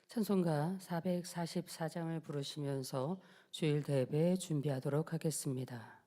찬송가 444장을 부르시면서 주일 대회 준비하도록 하겠습니다.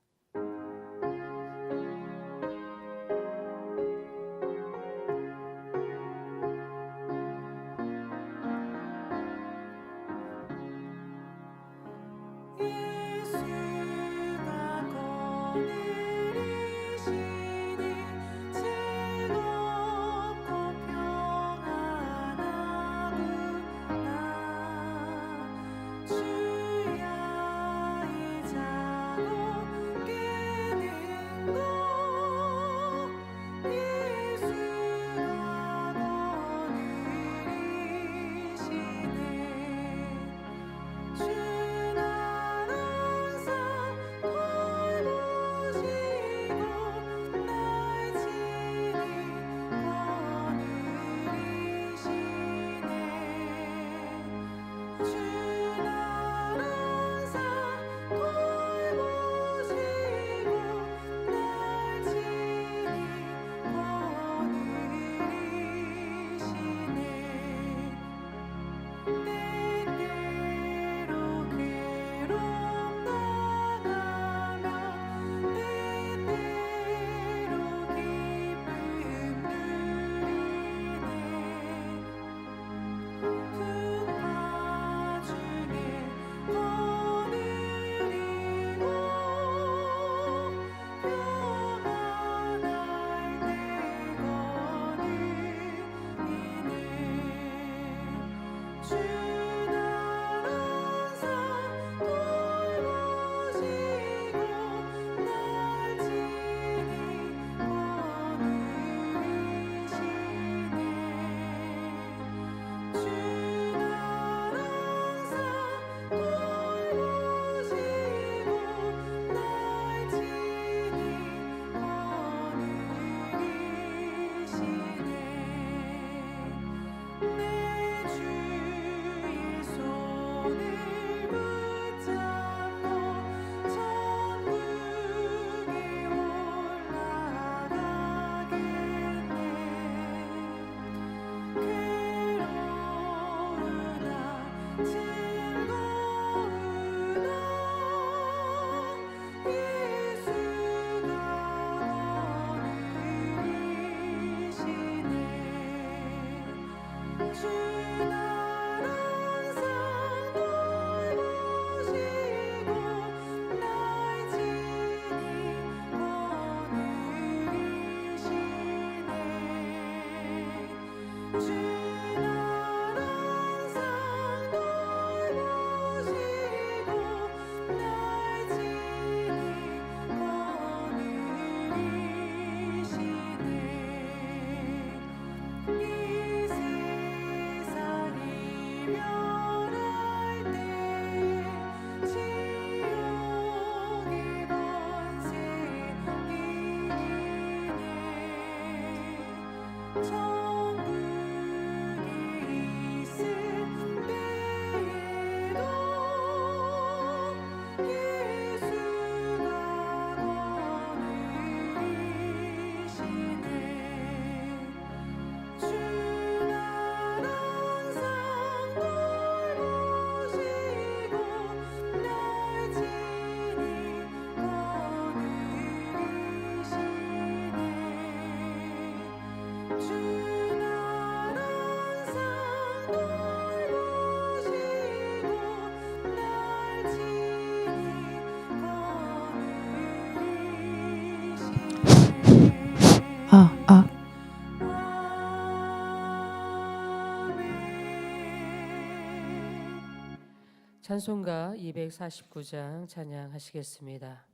찬송가 249장 찬양하시겠습니다.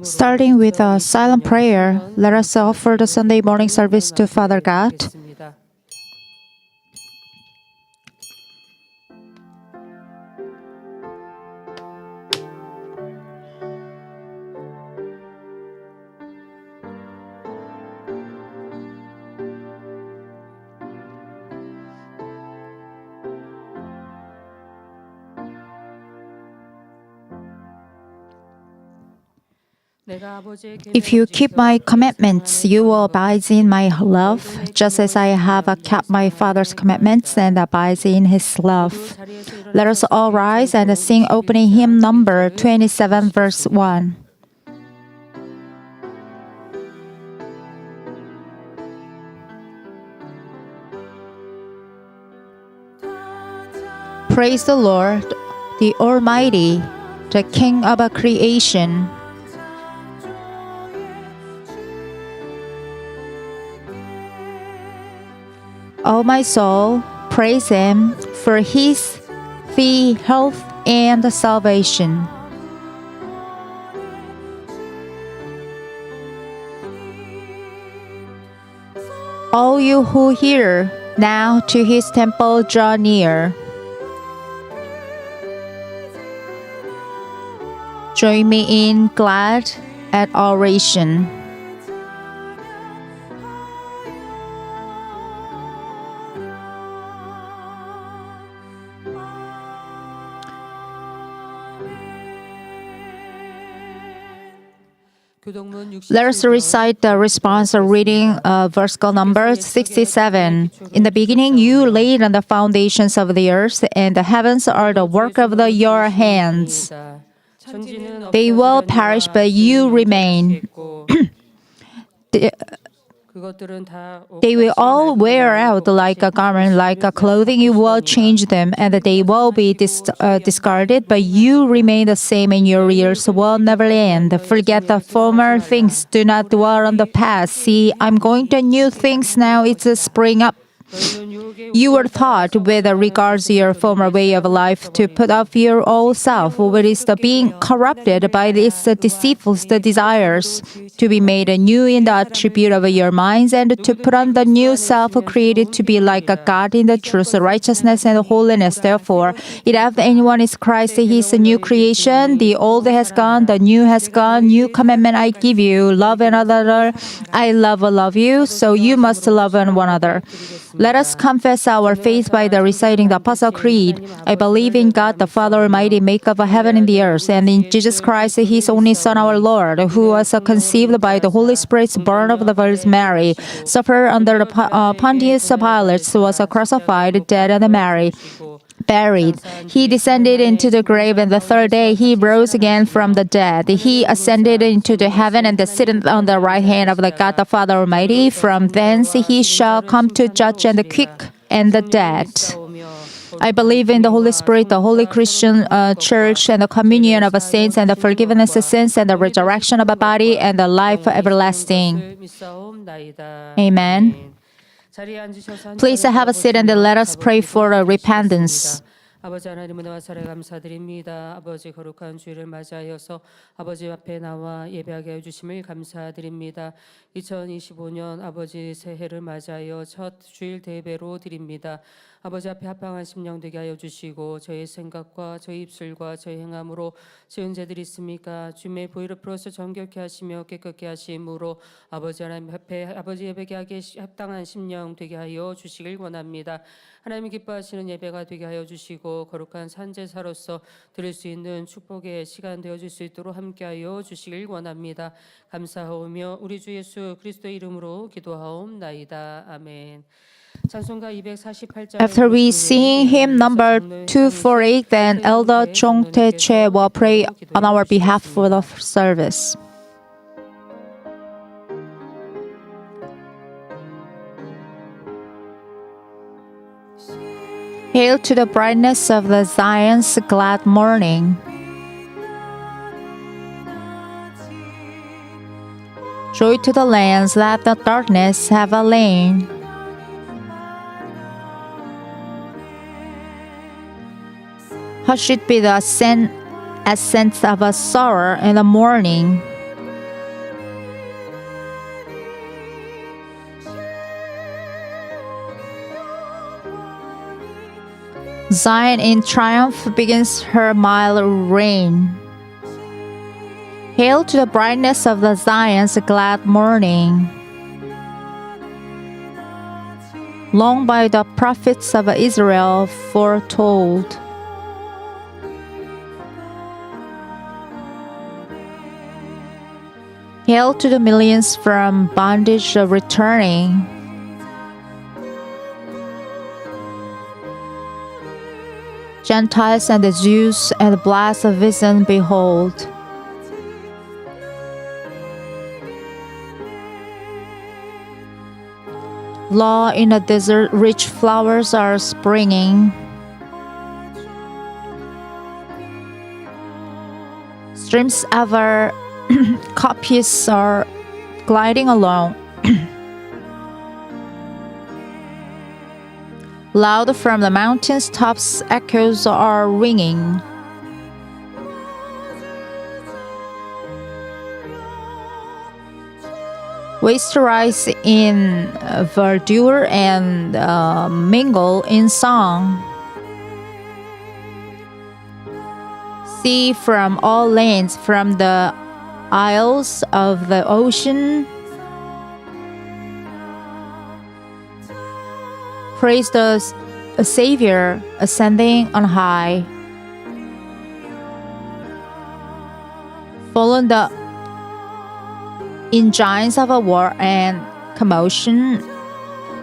Starting with a silent prayer, let us offer the Sunday morning service to Father God. If you keep my commandments, you will abide in my love, just as I have kept my Father's commandments and abide in his love. Let us all rise and sing opening hymn number 27, verse 1. Praise the Lord, the Almighty, the King of creation. O my soul, praise him, for his the health and salvation. All you who hear, now to his temple draw near. Join me in glad adoration. Let us recite the response reading verse number 67. In the beginning you laid on the foundations of the earth, and the heavens are the work of your hands. They will perish, but you remain. They will all wear out like a garment, like a clothing. You will change them, and they will be discarded, but you remain the same, and your years will never end. Forget the former things. Do not dwell on the past. See, I'm going to new things now. It's spring up. You were taught with regards to your former way of life to put off your old self, which is being corrupted by its deceitful desires, to be made anew in the attribute of your minds, and to put on the new self created to be like a God in the truth, righteousness, and holiness. Therefore, if anyone is Christ, he is a new creation. The old has gone, the new has gone. New commandment I give you, love one another. I love you, so you must love one another. Let us confess our faith by the reciting the Apostle Creed. I believe in God, the Father Almighty, maker of heaven and the earth, and in Jesus Christ, his only Son, our Lord, who was conceived by the Holy Spirit, born of the Virgin Mary, suffered under the Pontius Pilate, was crucified, dead, and buried. He descended into the grave, and the third day he rose again from the dead. He ascended into the heaven and sitteth on the right hand of the God the Father Almighty. From thence he shall come to judge the quick and the dead. I believe in the Holy Spirit, the Holy Christian Church, and the communion of saints, and the forgiveness of sins, and the resurrection of a body, and the life everlasting. Amen. Please have a seat and let us pray for repentance. 아버지 하나님 은혜와 사랑에 감사드립니다. 아버지 거룩한 주일을 맞이하여서 아버지 앞에 나와 예배하게 해주심을 감사드립니다. 2025년 아버지 새해를 맞이하여 첫 주일 대배로 드립니다. 아버지 앞에 합당한 심령 되게 하여 주시고 저희 생각과 저희 입술과 저희 행함으로 지은 죄들이 있습니까? 주님의 보혈을 풀어서 정결케 하시며 깨끗게 하심으로 아버지 하나님 앞에 아버지 예배하게 하기에 합당한 심령 되게 하여 주시길 원합니다. 하나님이 기뻐하시는 예배가 되게 하여 주시고 거룩한 산제사로서 드릴 수 있는 축복의 시간 되어줄 수 있도록 함께하여 주시길 원합니다. 감사하오며 우리 주 예수 그리스도의 이름으로 기도하옵나이다. 아멘. After we sing hymn number 248, then Elder Chong Tae-choi will pray on our behalf for the service. Hail to the brightness of the Zion's glad morning. Joy to the lands that the darkness have lain. Hushed be the essence of a sorrow in the morning. Zion in triumph begins her mild reign. Hail to the brightness of the Zion's glad morning. Long by the prophets of Israel foretold. Hail to the millions from bondage returning. Gentiles and the Jews and the blessed vision behold. Law in a desert, rich flowers are springing. Streams ever copious are gliding along. Loud from the mountains tops echoes are ringing. Waste rise in verdure and mingle in song. Sea from all lands, from the isles of the ocean. Praise the Savior ascending on high. Fallen the engines of a war and commotion.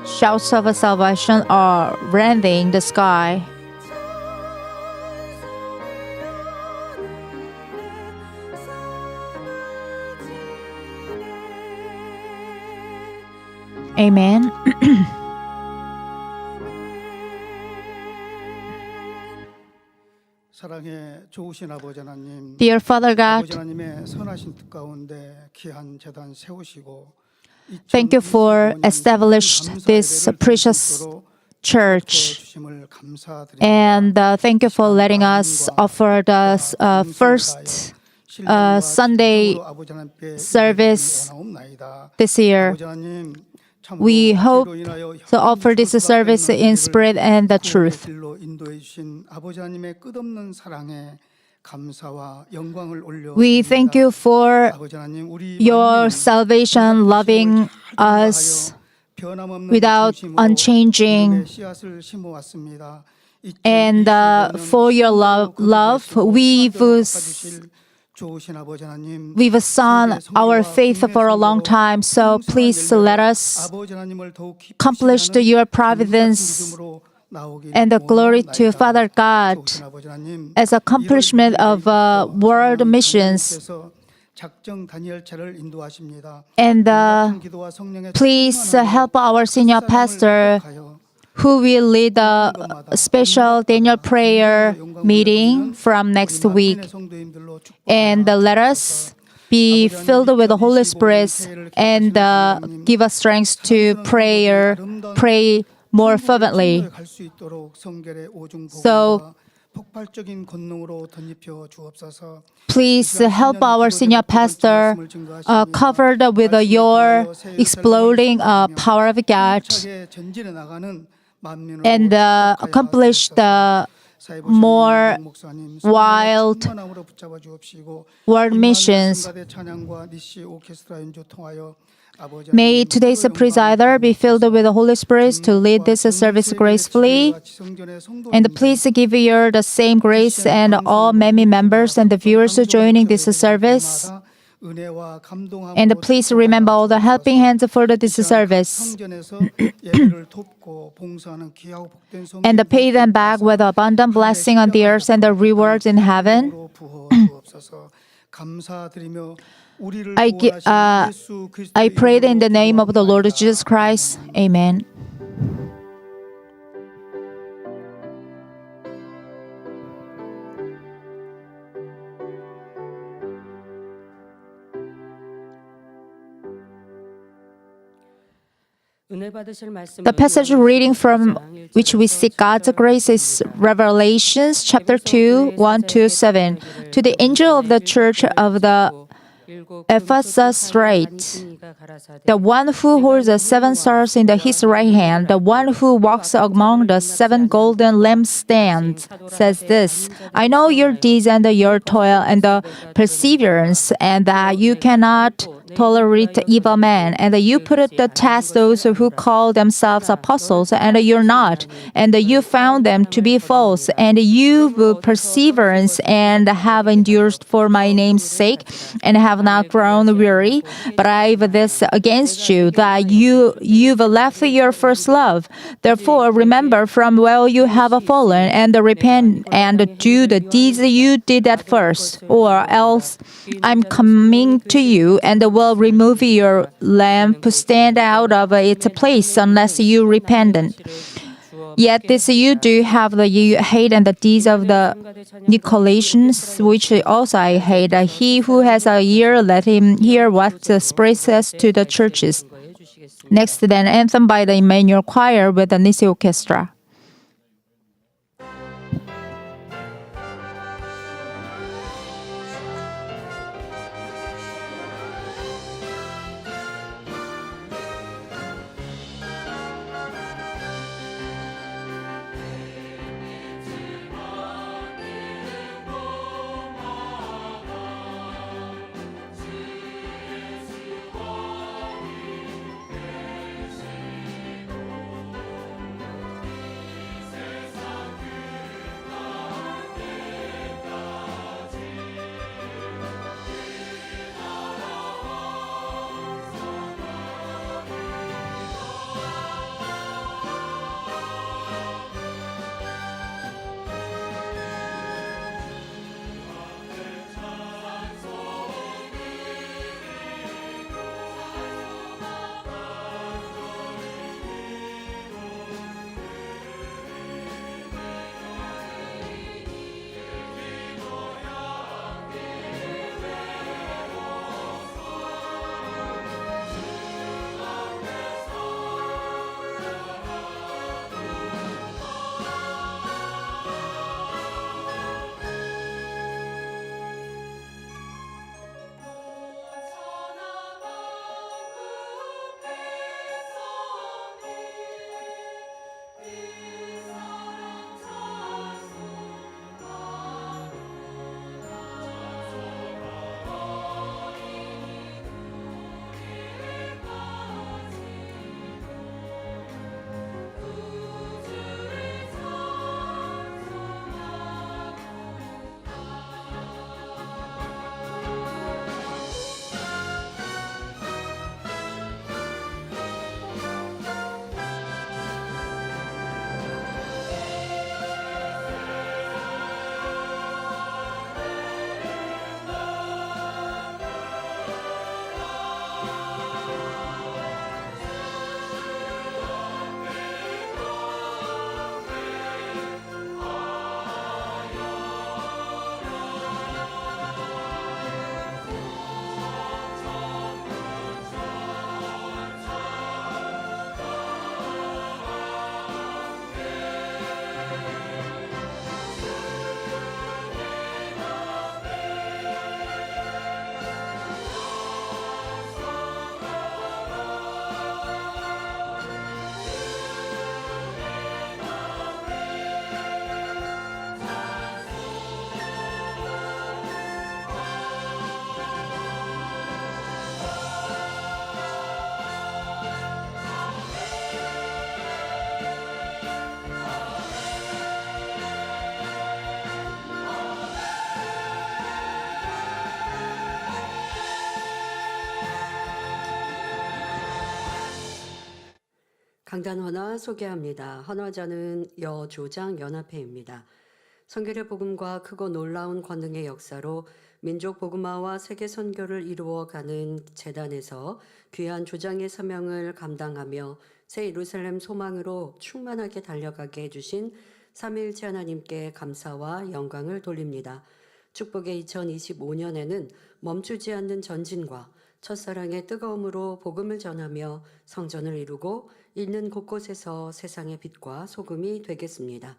Shouts of salvation are rending the sky. Amen. 사랑의 좋으신 아버지 하나님, Dear Father 아버지 God, 하나님의 선하신 뜻 가운데 귀한 재단 세우시고 thank you for established this precious church. 주심을 감사드립니다. And thank you for letting us offer the first Sunday service this year. We hope to offer this service in spirit and the truth. We thank you for your salvation, loving us without unchanging, and for your love, we've sown our faith for a long time. So please let us accomplish your providence and the glory to Father God as accomplishment of world missions. And please help our senior pastor who will lead a special Daniel prayer meeting from next week. And let us be filled with the Holy Spirit and give us strength to pray more fervently. So please help our senior pastor covered with your exploding power of God and accomplish the more wild world missions. May today's presider be filled with the Holy Spirit to lead this service gracefully. And please give your the same grace and all many members and the viewers joining this service. And please remember all the helping hands for this service. And pay them back with abundant blessing on the earth and the rewards in heaven. I prayed in the name of the Lord Jesus Christ. Amen. The passage reading from which we seek God's grace is Revelations chapter 2, 1-7. To the angel of the church of the Ephesus write, the one who holds the 7 stars in his right hand, the one who walks among the 7 golden lampstands, says this, I know your deeds and your toil and the perseverance, and that you cannot tolerate evil men, and you put to test those who call themselves apostles, and you're not, and you found them to be false, and you've perseverance and have endured for my name's sake, and have not grown weary. But I've this against you, that you've left your first love. Therefore, remember from where you have fallen, and repent and do the deeds you did at first, or else I'm coming to you and will remove your lamp stand out of its place unless you repent. Yet this you do have you hate and the deeds of the Nicolaitans, which also I hate. He who has a ear, let him hear what the Spirit says to the churches. Next, then, anthem by the Emmanuel Choir with the Nisi Orchestra. 강단 헌화 소개합니다. 헌화자는 여조장 연합회입니다. 선교의 복음과 크고 놀라운 권능의 역사로 민족 복음화와 세계 선교를 이루어가는 재단에서 귀한 조장의 사명을 감당하며 새 예루살렘 소망으로 충만하게 달려가게 해주신 삼위일체 하나님께 감사와 영광을 돌립니다. 축복의 2025년에는 멈추지 않는 전진과 첫사랑의 뜨거움으로 복음을 전하며 성전을 이루고 있는 곳곳에서 세상의 빛과 소금이 되겠습니다.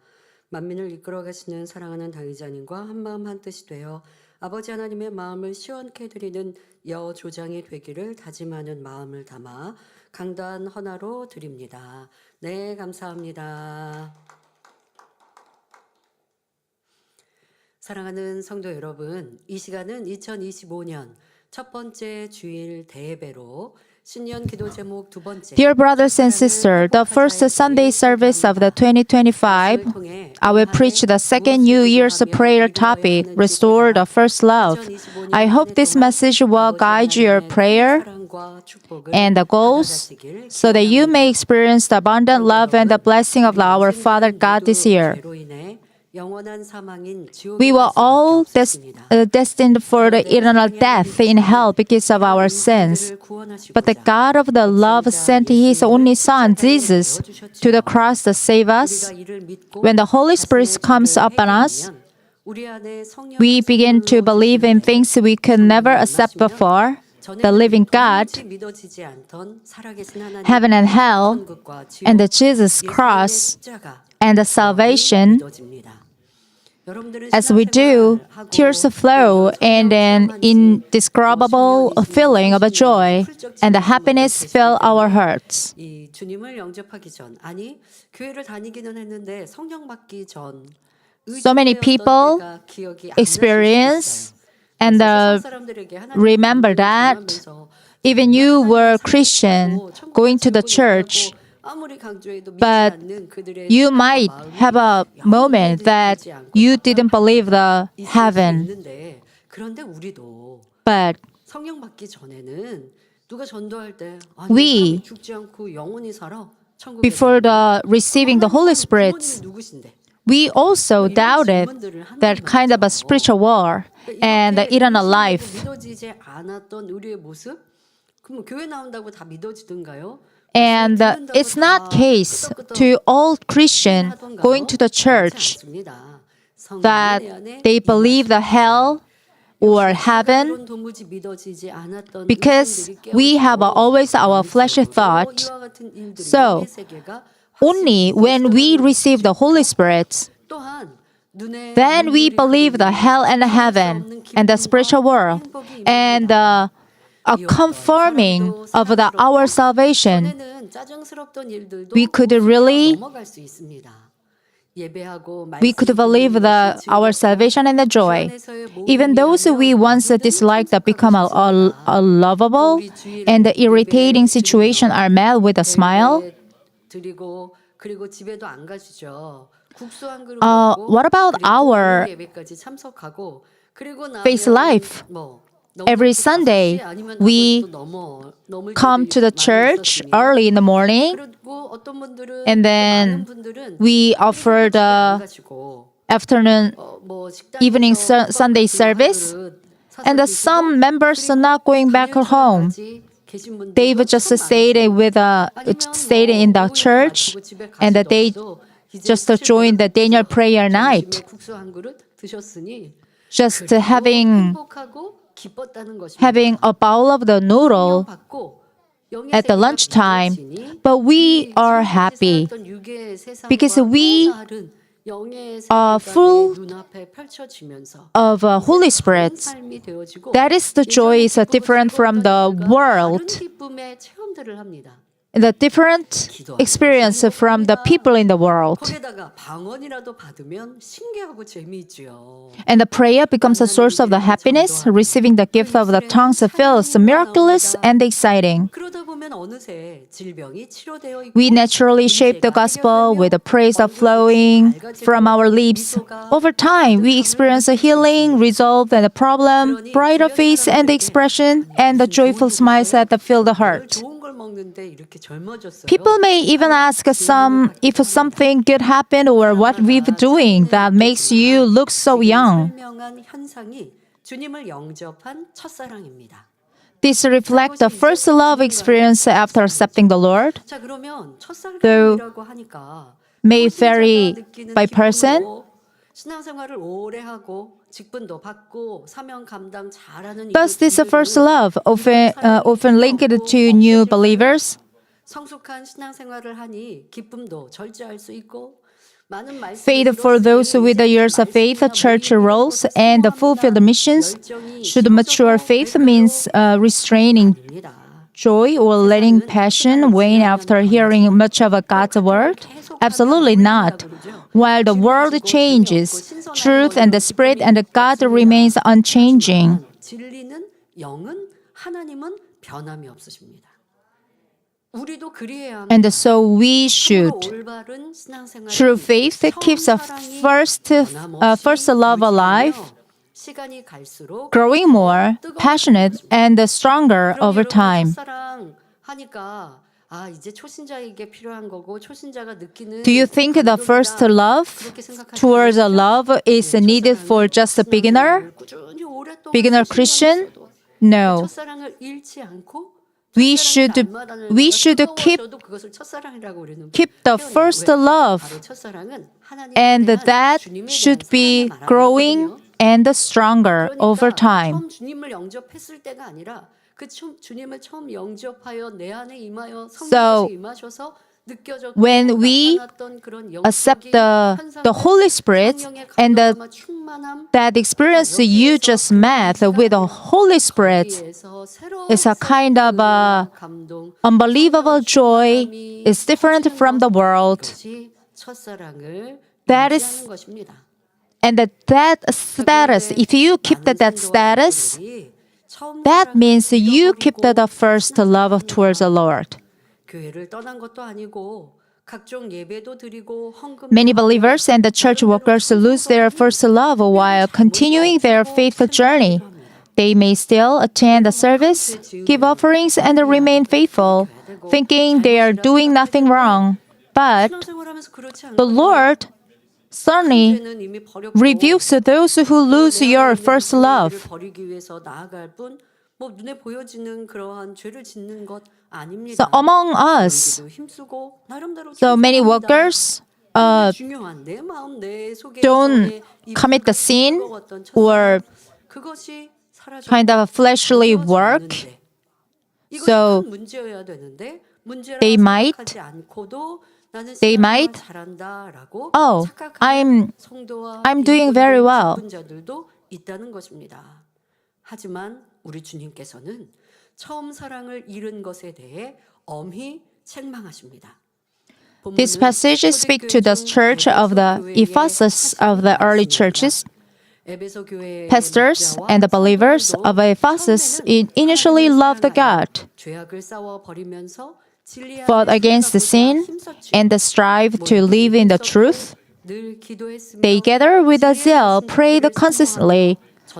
만민을 이끌어 가시는 사랑하는 당의자님과 한마음 한뜻이 되어 아버지 하나님의 마음을 시원케 해드리는 여조장이 되기를 다짐하는 마음을 담아 강단 헌화로 드립니다. 네, 감사합니다. 사랑하는 성도 여러분, 이 시간은 2025년 첫 번째 주일 대예배로 신년 기도 제목 두 번째. Dear brothers and sisters, the first Sunday service of the 2025, I will preach the second New Year's prayer topic, Restore the First Love. I hope this message will guide your prayer and the goals so that you may experience the abundant love and the blessing of our Father God this year. We were all destined for the eternal death in hell because of our sins. But the God of the love sent His only Son, Jesus, to the cross to save us. When the Holy Spirit comes upon us, we begin to believe in things we could never accept before. The living God, heaven and hell, and the Jesus cross, and the salvation. As we do, tears flow and an indescribable feeling of joy and the happiness fill our hearts. 이 주님을 영접하기 전, 아니 교회를 다니기는 했는데 성령 받기 전 So many people experience and remember that even you were Christian, going to the church, but you might have a moment that you didn't believe the heaven. 그런데 우리도 But 성령 받기 전에는 누가 전도할 때 We, 죽지 않고 영원히 살아. 천국에 before the receiving the Holy Spirit, 누구신데? we also doubted that kind of a spiritual war and the eternal life. 믿어지지 않았던 우리의 모습? 그럼 교회 나온다고 다 믿어지던가요? And it's not case to all Christian going to the church that they believe the hell or heaven because we have always our fleshy thought. So only when we receive the Holy Spirit, then we believe the hell and the heaven and the spiritual world and a confirming of our salvation. We could really believe our salvation and the joy. Even those we once disliked become a lovable and irritating situation are met with a smile. What about our faith life? Every Sunday, we come to the church early in the morning, and then we offer the afternoon, evening Sunday service, and some members are not going back home. They've just stayed in the church, and they just joined the Daniel prayer night, just having a bowl of the noodle at the lunchtime, but we are happy because we are full of Holy Spirit. That is the joy is different from the world, the different experience from the people in the world. And the prayer becomes a source of the happiness. Receiving the gift of the tongues feels miraculous and exciting. We naturally shape the gospel with the praise of flowing from our lips. Over time, we experience a healing, resolve, and a problem, brighter face and expression, and the joyful smiles that fill the heart. People may even ask if something good happened or what we've been doing that makes you look so young. This reflects the first love experience after accepting the Lord, though may vary by person. Thus, this first love often linked to new believers. Faith for those with the years of faith, church roles, and the fulfilled missions. Should mature faith means restraining joy or letting passion wane after hearing much of God's word? Absolutely not. While the world changes, truth and the Spirit and God remains unchanging. 영은 하나님은 변함이 없으십니다. 우리도 그리해야 합니다. And so we should, 올바른 신앙생활은 through faith, keeps a first love alive, 시간이 갈수록 growing more passionate and stronger 그럼 over 여러분 time. 첫사랑 하니까 이제 초신자에게 필요한 거고 초신자가 느끼는 Do you think the first love 그렇게 생각하지 towards a 않으시죠? love is needed for just a beginner? 꾸준히 오랫동안 Beginner 수십 년 Christian? 있어도 No. 첫사랑을 잃지 않고 We 첫사랑의 should- 날마다를 we 내가 should keep- 뜨거워져도 그것을 첫사랑이라고 우리는 Keep the 표현해요. first 왜? love, 바로 첫사랑은 하나님에 and 대한 that 주님에 should 대한 be 사랑을 말하는 growing 거거든요. and stronger over 그러니까 time. 처음 주님을 영접했을 때가 아니라 주님을 처음 영접하여 내 안에 임하여 성령께서 임하셔서 느껴졌고 when we 나타났던 그런 accept 영적인 the Holy Spirit 성령의 and 감동과 충만함 that experience you just met with the Holy Spirit 거기에서 새로운 is a kind of 감동 unbelievable joy. It's different from the world. 그것이 첫사랑을 That 유지하는 is- 것입니다. And that status, if you keep that status, that means you keep the first love towards the Lord. 교회를 떠난 것도 아니고 각종 예배도 드리고 헌금도 Many 하고 believers and the church workers lose their first love while continuing their faith journey. They may still attend the service, give offerings, and remain faithful, thinking they are doing nothing wrong. But 신앙생활하면서 그렇지 않고 the Lord certainly 죄는 이미 버렸고 rebukes those who lose your first love. 죄를 버리기 위해서 나아갈 뿐 뭐 눈에 보여지는 그러한 죄를 짓는 것 아닙니다. So among us, 우리도 힘쓰고 나름대로 so many 충성합니다. workers 중요한 내 마음 내 속에 don't commit the sin or 그것이 사라져 kind of fleshly work. 이것이 So 큰 문제여야 되는데 문제라고 they might- 생각하지 않고도 나는 they 신앙생활 might, 잘한다라고 oh, 착각하는 성도와 I'm doing very well. 분자들도 있다는 것입니다. 하지만 우리 주님께서는 처음 사랑을 잃은 것에 대해 엄히 책망하십니다. These passages speak to the church of the Ephesus of the early churches. Pastors and the believers of Ephesus initially loved God, fought against the sin, and strive to live in the truth. They gathered with a zeal, prayed constantly,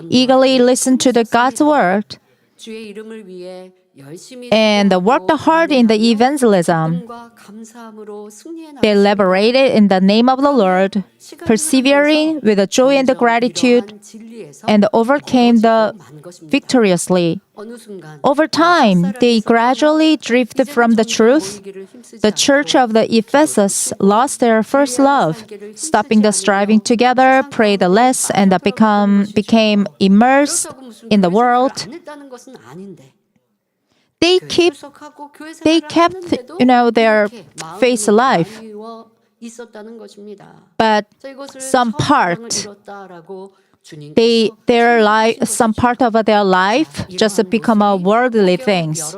eagerly listened to the God's word, and worked hard in the evangelism. They liberated in the name of the Lord, persevering with the joy and the gratitude, and overcame victoriously. Over time, they gradually drifted from the truth. The church of the Ephesus lost their first love, stopping the striving together, prayed less, and became immersed in the world. They kept their faith alive, but some part some part of their life just become worldly things.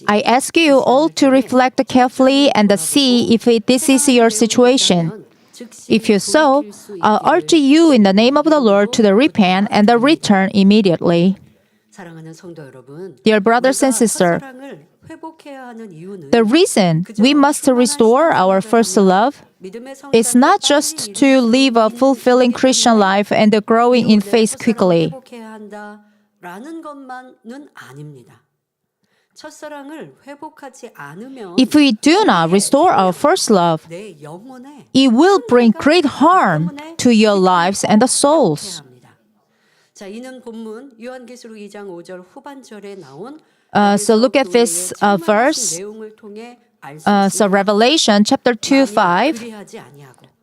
I ask you all to reflect carefully and see if this is your situation. If you so, I urge you in the name of the Lord to repent and return immediately. Dear brothers and sisters, the reason we must restore our first love is not just to live a fulfilling Christian life and growing in faith quickly. If we do not restore our first love, it will bring great harm to your lives and the souls. So look at this verse. So Revelation chapter 2:5.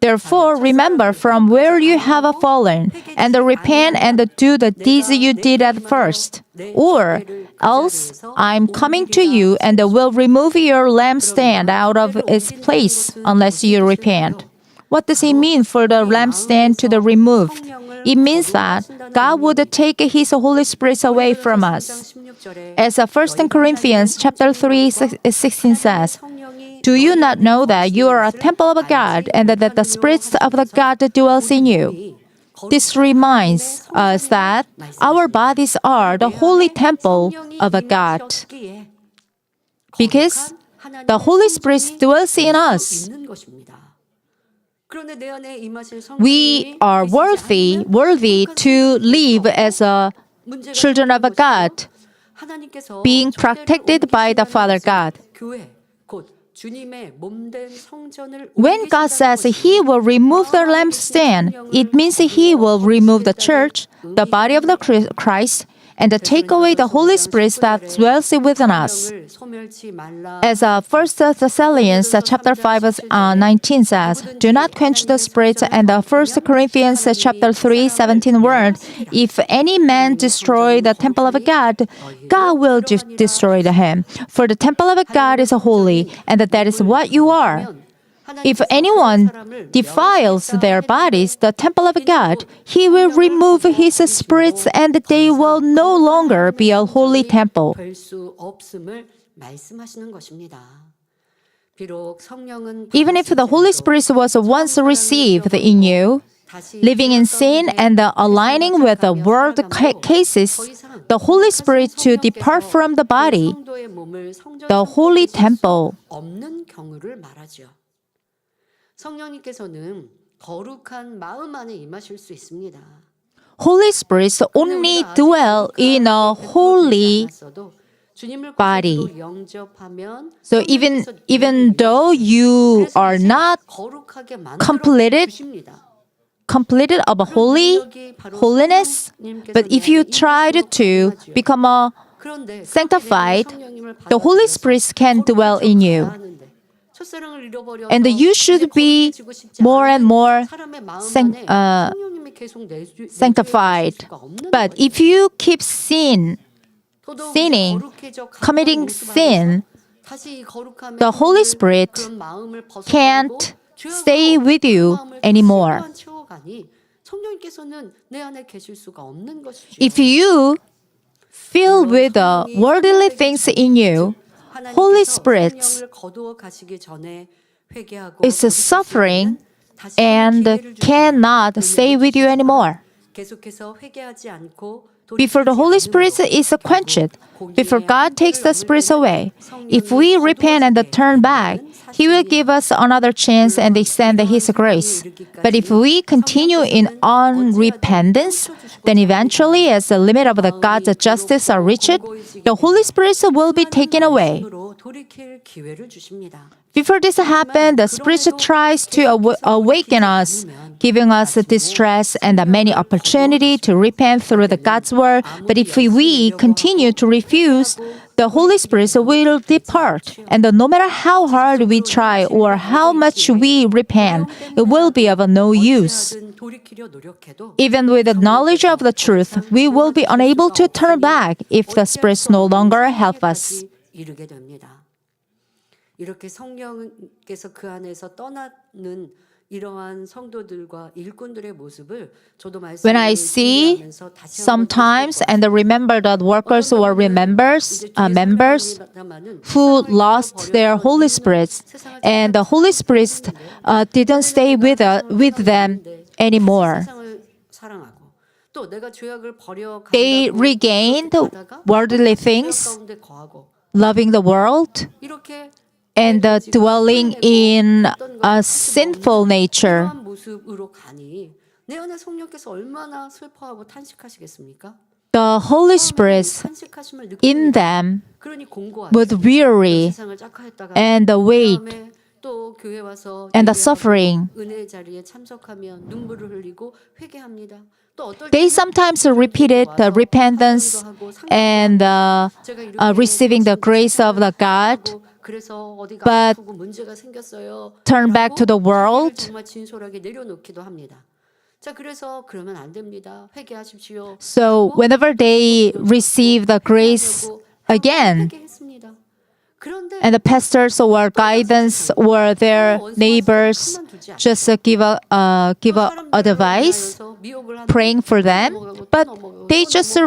Therefore, remember from where you have fallen, and repent and do the deeds you did at first. Or else I'm coming to you and will remove your lampstand out of its place unless you repent. What does it mean for the lampstand to be removed? It means that God would take His Holy Spirit away from us. As 1 Corinthians chapter 3:16 says, do you not know that you are a temple of God and that the Spirit of the God dwells in you? This reminds us that our bodies are the holy temple of a God because the Holy Spirit dwells in us. We are worthy to live as a children of a God, being protected by the Father God. When God says He will remove the lampstand, it means He will remove the church, the body of the Christ, and take away the Holy Spirit that dwells within us. As 1 Thessalonians chapter 5 verse 19 says, do not quench the spirit, and 1 Corinthians chapter 3 17 word, if any man destroy the temple of God, God will destroy him. For the temple of God is holy, and that is what you are. If anyone defiles their bodies, the temple of God, He will remove His spirits, and they will no longer be a holy temple. Even if the Holy Spirit was once received in you, living in sin and aligning with the world cases, the Holy Spirit to depart from the body, the holy temple. 성령님께서는 거룩한 마음 안에 임하실 수 있습니다. Holy Spirit only dwell in a holy body. So even though you are not completed of holiness, but if you try to become a sanctified, the Holy Spirit can dwell in you. And you should be more and more sanctified. But if you keep sinning, committing sin, the Holy Spirit can't stay with you anymore. If you fill with the worldly things in you, Holy Spirit is suffering and cannot stay with you anymore. Before the Holy Spirit is quenched, before God takes the Spirit away, if we repent and turn back, He will give us another chance and extend His grace. But if we continue in unrepentance, then eventually, as the limit of the God's justice are reached, the Holy Spirit will be taken away. Before this happens, the Spirit tries to awaken us, giving us distress and many opportunity to repent through the God's word. But if we continue to refuse, the Holy Spirit will depart. And no matter how hard we try or how much we repent, it will be of no use. Even with the knowledge of the truth, we will be unable to turn back if the Spirit no longer helps us. 이렇게 성령께서 그 안에서 떠나는 이러한 성도들과 일꾼들의 모습을 저도 When I see sometimes and remember that workers were members who lost their Holy Spirit, and the Holy Spirit didn't stay with them anymore. They regained worldly things, loving the world, and dwelling in a sinful nature. The Holy Spirit in them would weary and wait and the suffering. They sometimes repeated the repentance and receiving the grace of the God, but turn back to the world. So whenever they receive the grace again, and the pastors or guidance or their neighbors just give advice, praying for them, but they just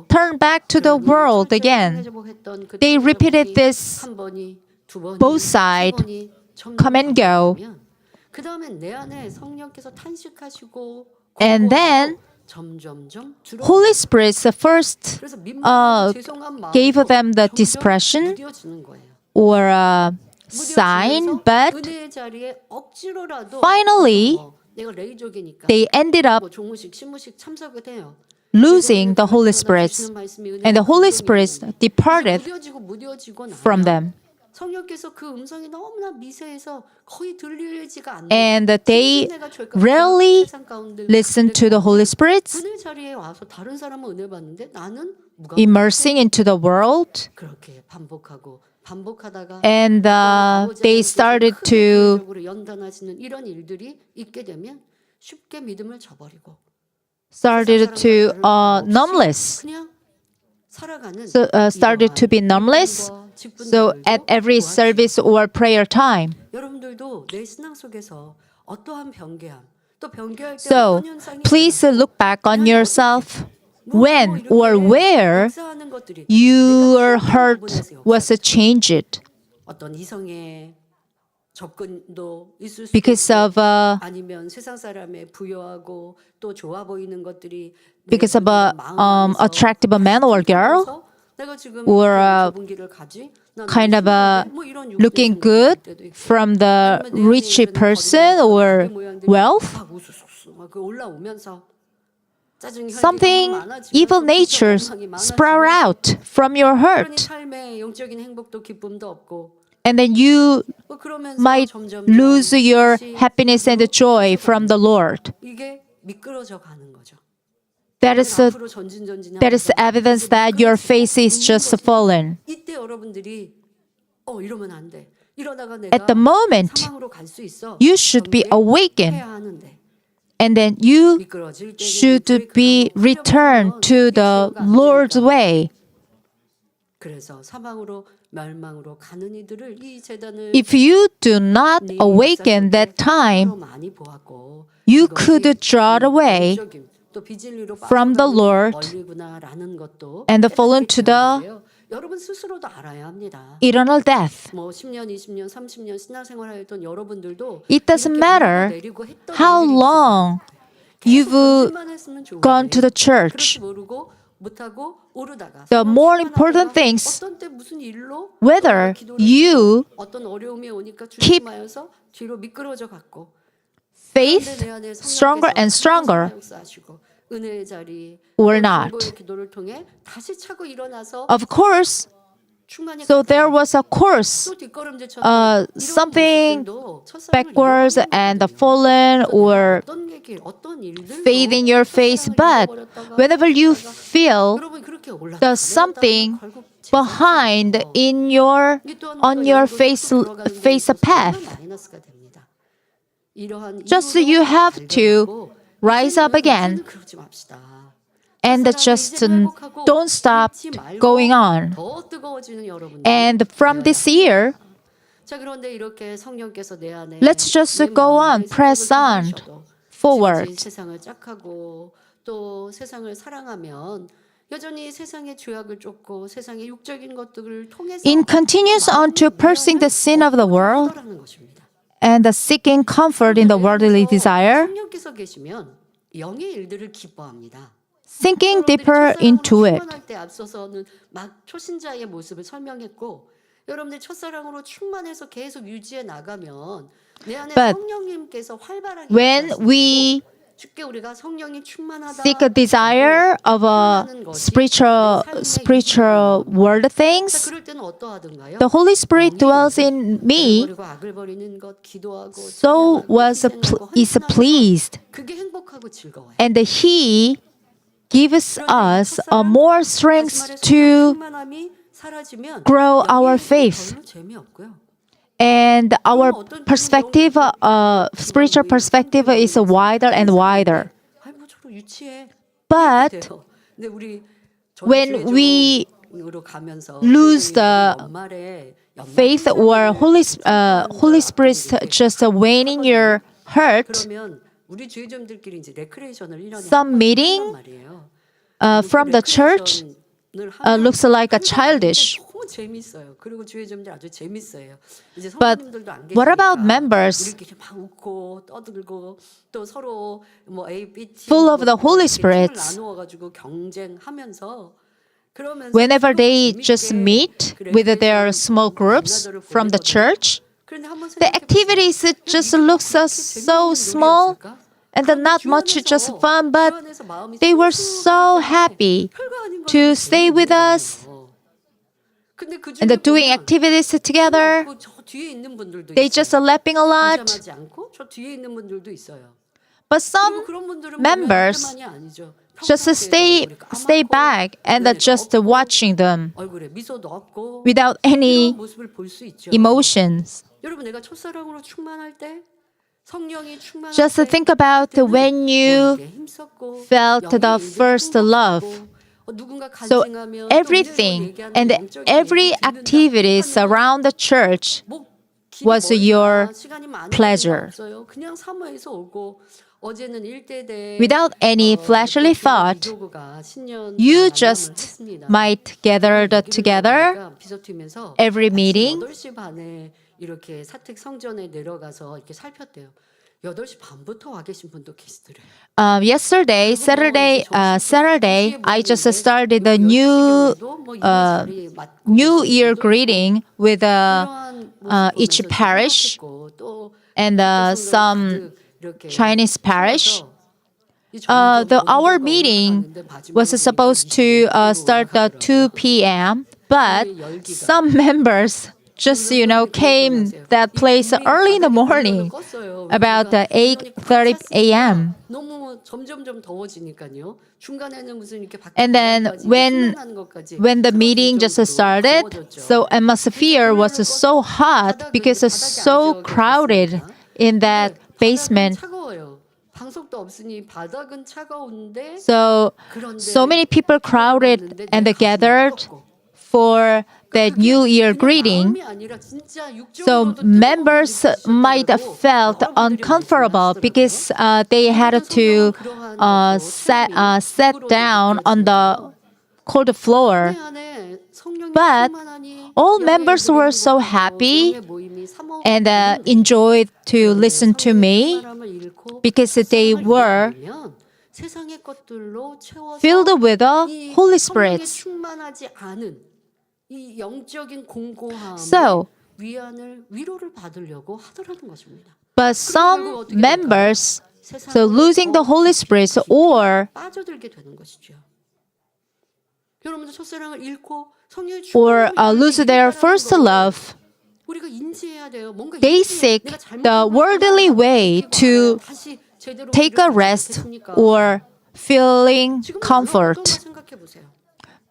turn back to the world again. They repeated this both sides, come and go. And then 점점점 줄어. Holy Spirit first 그래서 민망하고 죄송한 마음으로 gave them the 점점 discretion 무뎌지는 거예요. or a sign, 무뎌지면서 but 은혜의 자리에 억지로라도 finally 내가 레이족이니까 they ended up 뭐 종무식, 신무식 참석을 해요. losing the Holy Spirit, and the Holy Spirit departed 무뎌지고 from them. 성령께서 그 음성이 너무나 미세해서 거의 들리지가 않는 And they 내가 죄값 rarely 세상 가운데 listened to the Holy Spirit, 은혜 자리에 와서 다른 사람은 은혜 받는데 나는 무감 immersing into the world, 그렇게 반복하다가 and they started to 적으로 연단하시는 이런 일들이 있게 되면 쉽게 믿음을 저버리고 numbless. 그냥 살아가는 Started to be numbless. So at every service or prayer time. 여러분들도 내 신앙 속에서 어떠한 변개함 또 변개할 때 So 어떤 현상이 please look back on yourself when or where 역사하는 것들이 your heart was changed 어떤 이성의 접근도 있을 수 because 있고 of 아니면 세상 사람의 부여하고 또 좋아 보이는 것들이 because of a attractive man or girl 내가 지금 or 좁은 길을 가지 난 kind of 뭐 이런 looking 욕심이 good 있을 때도 있고. from the 아니면 내 rich 안에 있는 person 거리가 or 그 모양들이 wealth. 막 우수수수 막 그 올라오면서 짜증이 Something 혈기가 많아지면서 evil 불평, natures 원망이 sprout 많아지면서 out from your 그러니 heart, 삶의 영적인 행복도 기쁨도 없고 and then you 뭐 그러면서 might 점점 lose your 다시 happiness and joy from the Lord. 이게 미끄러져 가는 거죠. That is 앞으로 전진하면서 evidence that your faith is just fallen. 이때 여러분들이 이러면 안 돼. 이러다가 내가 At the moment, 사망으로 갈 수 있어. you should be awakened, 해야 하는데 and then you 미끄러질 때 should be returned to the Lord's way. 그래서 사망으로 멸망으로 가는 이들을 이 재단을 If you do not awaken that time, 많이 보았고 you could draw away 또 비진리로 from the Lord 멀리구나라는 것도 and fall into the 깨닫게 여러분 스스로도 알아야 합니다. eternal death. 뭐 10년, 20년, 30년 신앙생활했던 여러분들도 It doesn't 이렇게 matter 내리고 했던 how 일들이 long 계속 you've 전진만 했으면 좋은데 gone to the 그렇지 church. 모르고 못하고 오르다가 The 사람 more 충만하다가 important things, 어떤 때 무슨 일로 whether 기도를 you 어떤 어려움이 오니까 keep 주님하여서 뒤로 미끄러져 갔고 faith stronger and stronger 은혜의 자리 or 또 not. 중보의 기도를 통해 다시 차고 일어나서 Of course, 충만히 so there was a course, 또 뒷걸음질처럼 something 이런 모습들도 backwards 첫사랑을 and fallen or 어떤 길, 어떤 일들도 fade in your face. But whenever you feel 여러분 그렇게 올라가 there's something behind in your on your face path, just you have to rise up again and just don't stop going on. 더 뜨거워지는 여러분. And from this year, 자 그런데 이렇게 성령께서 내 안에 let's just 내 go 마음에 on, press on 생각을 forward. 지금까지 세상을 짝하고 또 세상을 사랑하면 여전히 세상의 죄악을 쫓고 세상의 육적인 것들을 통해서 In continues on to pursuing the sin of the world 라는 것입니다. and seeking comfort in the worldly desire, 성령께서 계시면 영의 일들을 기뻐합니다. sinking deeper into it. 충만할 때 앞서서는 막 초신자의 모습을 설명했고 여러분들 첫사랑으로 충만해서 계속 유지해 나가면 내 안에 But 성령님께서 활발하게 When we 쉽게 우리가 성령이 충만하다 seek a desire of a spiritual world 자, things, 그럴 때는 어떠하든가요? the Holy Spirit dwells in me, 그리고 악을 버리는 것, 기도하고 so is pleased, 그게 행복하고 즐거워요. and He gives us a more strength to 충만함이 사라지면 grow our 영의 faith. 별로 재미없고요. And our perspective, spiritual perspective is wider and wider. 아이 뭐 저로 유치해. But 돼요. 근데 우리 when we 으로 가면서 lose the 연말에 faith or Holy Spirit just waning your heart, 그러면 우리 주의점들끼리 이제 레크레이션을 1년에 some meeting 말이에요. from the church looks like a childish. 너무 재밌어요. 그리고 주의점들 아주 재밌어요. 이제 But 성도님들도 안 what about 계시니까 members 우리끼리 막 웃고 떠들고 또 서로 뭐 A, B 팀 full of the Holy 팀을 Spirits? 나누어 가지고 경쟁하면서 그러면서 Whenever 즐겁고 they just 재밌게 meet 그 with their 레크레이션 small groups 밤낮으로 from the 보내거든요. church, 그런데 한번 the 생각해 activities 보세요. just 이게 looks 그렇게 so 재미있는 small 놀이였을까? and 그런데 not 주 much just 안에서, fun, 주 but 안에서 마음이 they were 숭숭하기 so 때문에 happy 별거 아닌 to 거는 stay with 재미있는 us 거예요. 근데 그 and 중에 doing 보면 activities together. 없고 저 뒤에 있는 분들도 They just 있어요. are laughing a lot. 잠잠하지 않고 저 뒤에 있는 분들도 있어요. But 그리고 some 그런 분들은 members 보면 그때만이 아니죠. just 평상시에도 stay 얼굴이 까맣고 back and 눈에도 just 없고 watching them 얼굴에 미소도 없고 without 이런 any 모습을 볼 수 있죠. emotions. 여러분 내가 첫사랑으로 충만할 때 성령이 충만할 Just 때 think about 그때는 when you 뭐 이렇게 힘썼고 felt 영의 the 일들이 first love. 행복했고, 누군가 So 간증하면 또 everything 은혜로 얘기하는 and 영적인 every 얘기 듣는다 activities 하면 around the church 뭐 길이 was 멀다, your 시간이 많이 pleasure. 없어요. 그냥 사모해서 오고 어제는 일대대 without any fleshly thought. You just might gathered together every meeting. 8시 반에 이렇게 사택 성전에 내려가서 이렇게 살폈대요. 8시 반부터 와 계신 분도 계시더래요. Yesterday, Saturday, I just started the New Year greeting with each parish and some Chinese parish. Our meeting was supposed to start at 2 p.m., but some members just came that place early in the morning, about 8:30 a.m. 너무 점점점 더워지니까요. 중간에는 무슨 이렇게 And then when the meeting just started, so atmosphere was so hot because it's so crowded in that basement. 차가워요. 방석도 없으니 바닥은 차가운데 So many people crowded and gathered for the New Year greeting. So members might have felt uncomfortable because they had to sit down on the cold floor. But all members were so happy and enjoyed to listen to me because they were filled with the Holy Spirit. 이 영적인 공고함, So, 위로를 받으려고 하더라는 것입니다. but some members, so losing the Holy Spirit or 빠져들게 되는 것이죠. 여러분들 첫사랑을 잃고 성령의 lose their first love, 우리가 인지해야 돼요. 뭔가 they seek the worldly way to take a rest or feeling comfort. 생각해 보세요.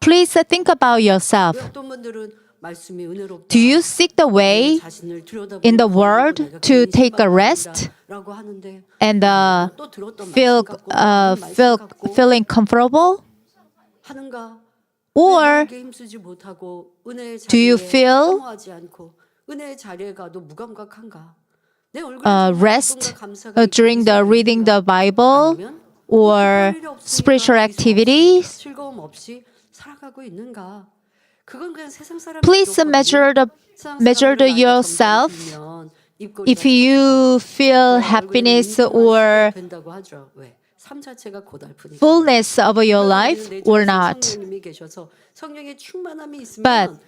Please think about yourself. 어떤 분들은 말씀이 은혜롭다. Do you seek the way 자신을 들여다보고 in the world to take a rest 라고 하는데 and 또 들었던 feeling comfortable? 하는가? Or 힘쓰지 못하고 은혜의 do you 자리에 feel 사모하지 않고 은혜의 자리에 가도 무감각한가? 내 얼굴에 rest during the reading the Bible or spiritual activities? 즐거움 없이 살아가고 있는가? 그건 그냥 세상 사람. Please measure yourself if you feel happiness or 된다고 하죠. 왜? 삶 자체가 고달프니까. fullness of your life or not. 성령님이 계셔서 성령의 충만함이 있으면 But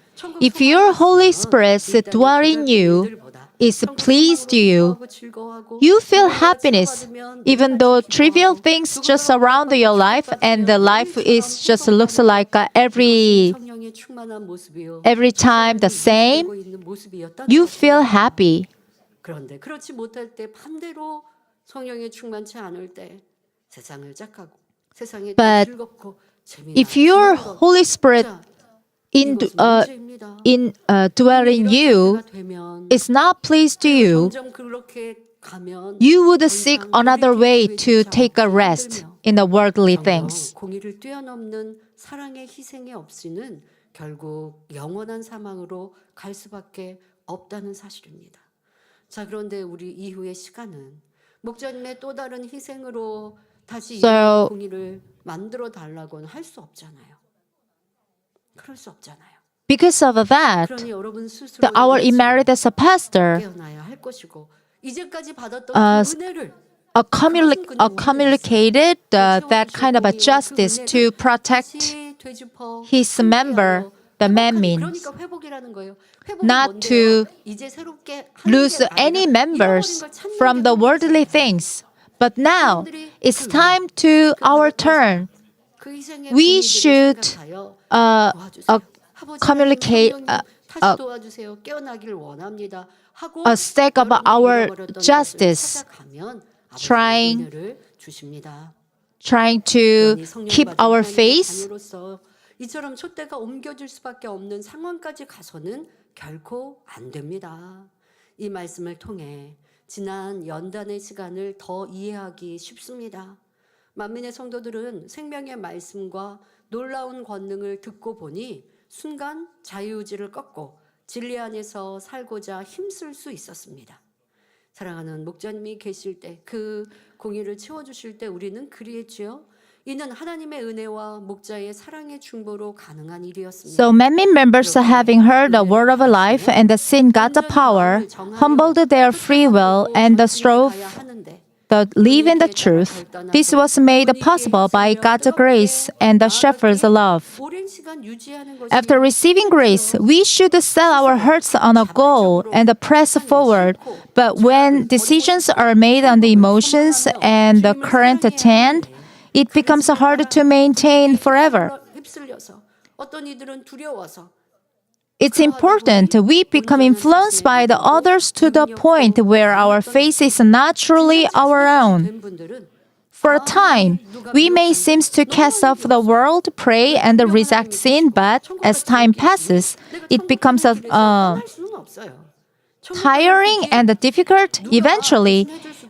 if your Holy Spirit dwell in you, is pleased you, you feel happiness, even though trivial things just around your life and the life is just looks like every time the same, you feel happy. 그런데 그렇지 못할 때 반대로 성령에 충만치 않을 때 세상을 짝하고 세상에 But 즐겁고 재미나고 if your Holy Spirit dwell in you is not pleased to you, you would seek another way to take a rest in the worldly things. 공의를 뛰어넘는 사랑의 희생이 없이는 결국 영원한 사망으로 갈 수밖에 없다는 사실입니다. 자, 그런데 우리 이후의 시간은 목자님의 또 다른 희생으로 다시 이 공의를 만들어 달라고는 할 수 없잖아요. 그럴 수 없잖아요. Because of that, 그러니 여러분 스스로 our emeritus pastor 깨어나야 할 것이고 이제까지 받았던 Uh, 그 은혜를 communicated that kind of a justice to protect 다시 되짚어 his member, the manmins, 그러니까 회복이라는 거예요. 회복이 not 뭔데요? to 이제 새롭게 하는 lose 게 아니라 any members 잃어버린 걸 찾는 from 게 the 회복이잖아요. worldly things. But now it's time to our turn. 그 희생의 We 공의들을 should 생각하여 도와주세요. 아버지 communicate 하나님, 다시 도와주세요. 깨어나길 원합니다. 하고 a stake of 여러분이 our 잃어버렸던 것을 justice, 찾아가면 아버지의 trying 은혜를 주십니다. trying to 그러니 성령 keep 받은 our 하나님의 faith. 자녀로서 이처럼 촛대가 옮겨질 수밖에 없는 상황까지 가서는 결코 안 됩니다. 이 말씀을 통해 지난 연단의 시간을 더 이해하기 쉽습니다. 만민의 성도들은 생명의 말씀과 놀라운 권능을 듣고 보니 순간 자유의지를 꺾고 진리 안에서 살고자 힘쓸 수 있었습니다. 사랑하는 목자님이 계실 때 그 공의를 채워주실 때 우리는 그리했지요. 이는 하나님의 은혜와 목자의 사랑의 중보로 가능한 일이었습니다. So many members, having heard the word of life and seen God's power, humbled their free will and strove to live in the truth. This was made possible by God's grace and the shepherd's love. 오랜 시간 유지하는 것이 After receiving grace, we should set our hearts on a goal and press forward. But when decisions are made on the emotions and the current trend, it becomes hard to maintain forever. 휩쓸려서 어떤 이들은 두려워서 It's important we become influenced by the others to the point where our faith is naturally our own. 된 분들은 For a time, we may seem to cast off the world, pray, and reject sin, but as time passes, it becomes 떠날 수는 없어요. tiring and difficult. Eventually,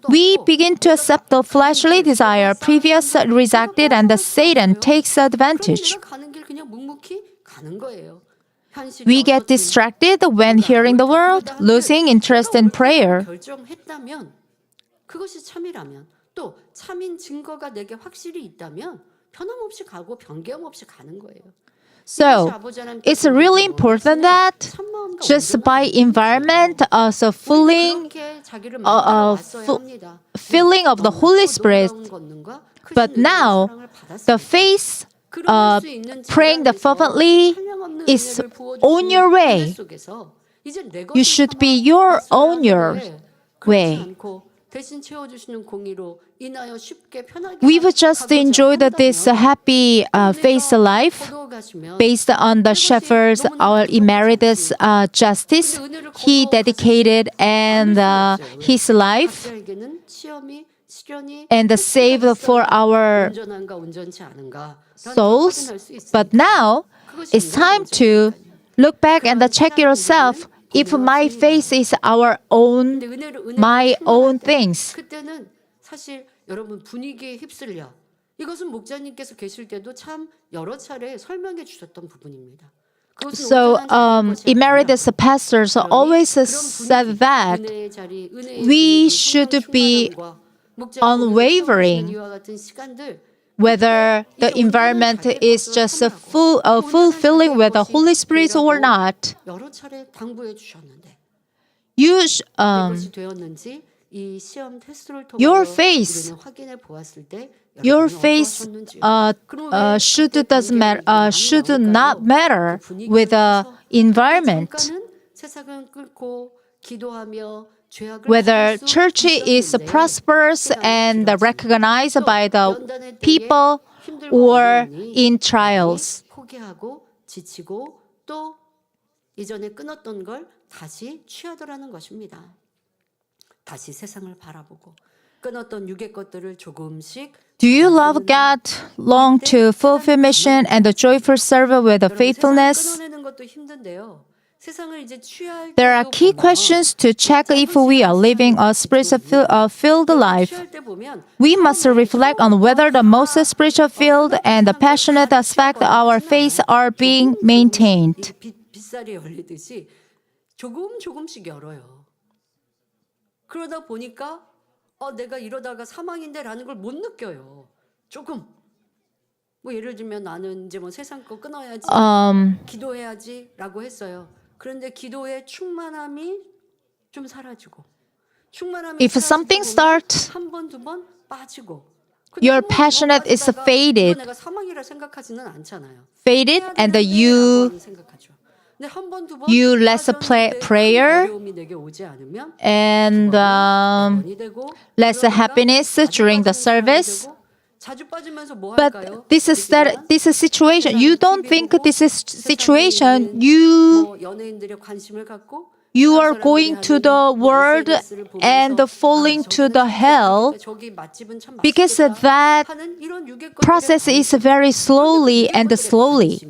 we begin to accept the fleshly desire previously rejected, and Satan takes advantage. 내가 가는 길 그냥 묵묵히 가는 거예요. 현실이 We get 어떻든 distracted when hearing the word, losing interest in prayer. 결정했다면 그것이 참이라면 또 참인 증거가 내게 확실히 있다면 변함없이 가고 변경 없이 가는 거예요. So, it's really important that just by environment, also feeling feeling of the Holy Spirit, but now the faith praying the fervently is on your way. You should be your own way. We've just enjoyed this happy faith life based on the shepherd's our emeritus justice. He dedicated and his life and saved for our souls. But now it's time to look back and check yourself if my faith is my own things. 그때는 사실 여러분 분위기에 휩쓸려 이것은 목자님께서 계실 때도 참 여러 차례 설명해 주셨던 부분입니다. So emeritus pastors always said that we should be unwavering whether the environment is just fulfilling with the Holy Spirit or not. 여러 차례 당부해 주셨는데 You 되었는지 이 시험 테스트를 통해 your faith, 우리는 확인해 보았을 때 your faith should not matter with the environment. 세상은 끓고 기도하며 Whether church is prosperous and recognized by the people or in trials. 포기하고 지치고 또 이전에 끊었던 걸 다시 취하더라는 것입니다. 다시 세상을 바라보고 끊었던 육의 것들을 조금씩 Do you love God, long to fulfill mission and the joyful serve with faithfulness? 끊어내는 것도 힘든데요. 세상을 이제 취할 There are key questions to check if we are living a spirit-filled life. We must reflect on whether the most spiritual-filled and the passionate aspect of our faith are being maintained. 빗살이 열리듯이 조금씩 열어요. 그러다 보니까 내가 이러다가 사망인데라는 걸 못 느껴요. 조금 뭐 예를 들면 나는 이제 뭐 세상 거 끊어야지, 기도해야지라고 했어요. 그런데 기도의 충만함이 좀 사라지고, 충만함이 If something starts, 한 번, 두 번 빠지고. your passionate is faded. 내가 사망이라 생각하지는 않잖아요. faded, and the you less prayer and less happiness during the service. But this is a situation. You don't think this is situation. You are going to the world and falling to the hell because that process is very slowly and slowly.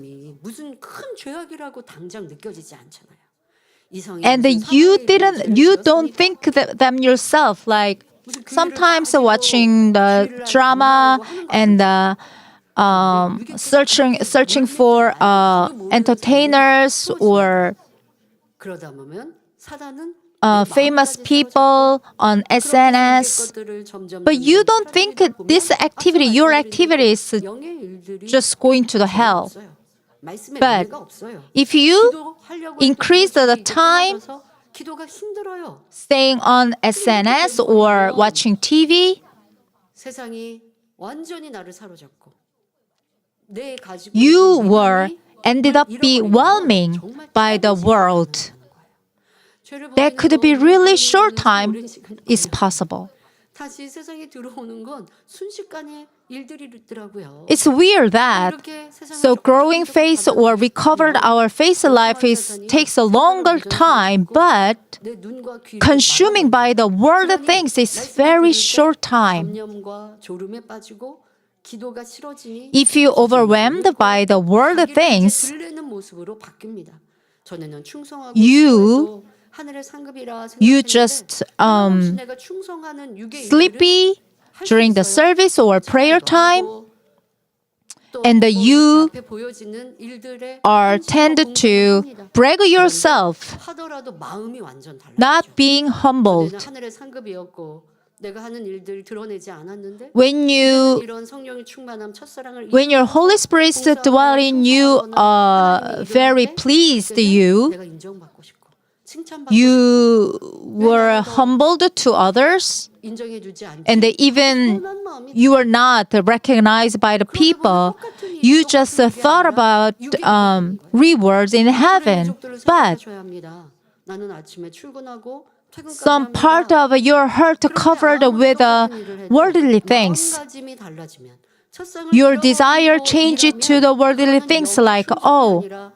And you don't think them yourself. Like sometimes watching the drama and searching for entertainers or famous people on SNS, but you don't think this activity, your activity, is just going to the hell. But if you increase the time staying on SNS or watching TV, you were ended up overwhelming by the world. That could be really short time is possible. It's weird that so growing faith or recovered our faith life takes a longer time, but consuming by the world things is very short time. If you overwhelmed by the world things, you just sleepy during the service or prayer time, and you are tend to brag yourself, not being humbled. When your Holy Spirit dwell in you, very pleased you were humbled to others, and even you were not recognized by the people. You just thought about rewards in heaven, but some part of your heart covered with worldly things. Your desire changed to the worldly things like, oh,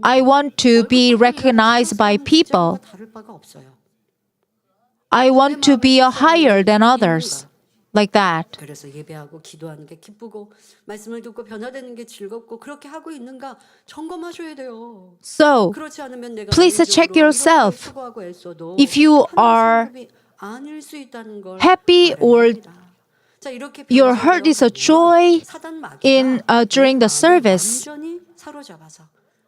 I want to be recognized by people. I want to be higher than others. Like that. 그래서 예배하고 기도하는 게 기쁘고 말씀을 듣고 변화되는 게 즐겁고 그렇게 하고 있는가 점검하셔야 돼요. So, 그렇지 않으면 내가 please check yourself. If you are happy or your heart is a joy in during the service,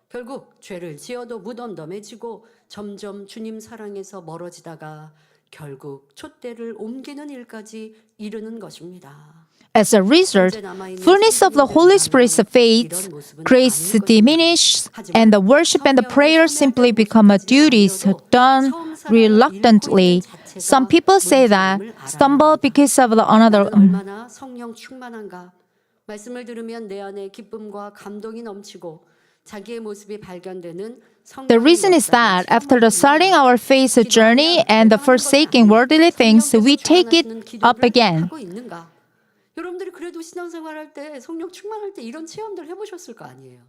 결국 죄를 지어도 무덤덤해지고 점점 주님 사랑에서 멀어지다가 결국 촛대를 옮기는 일까지 이르는 것입니다. as a result, fullness of the Holy Spirit's fades, grace diminishes, and the worship and the prayer simply become a duties done reluctantly. Some people say that stumble because of the another. 얼마나 성령 충만한가. 말씀을 들으면 내 안에 기쁨과 감동이 넘치고 자기의 모습이 발견되는 The reason is that after the starting our faith journey and the forsaking worldly things, we take it up again. 여러분들이 그래도 신앙생활할 때 성령 충만할 때 이런 체험들 해보셨을 거 아니에요.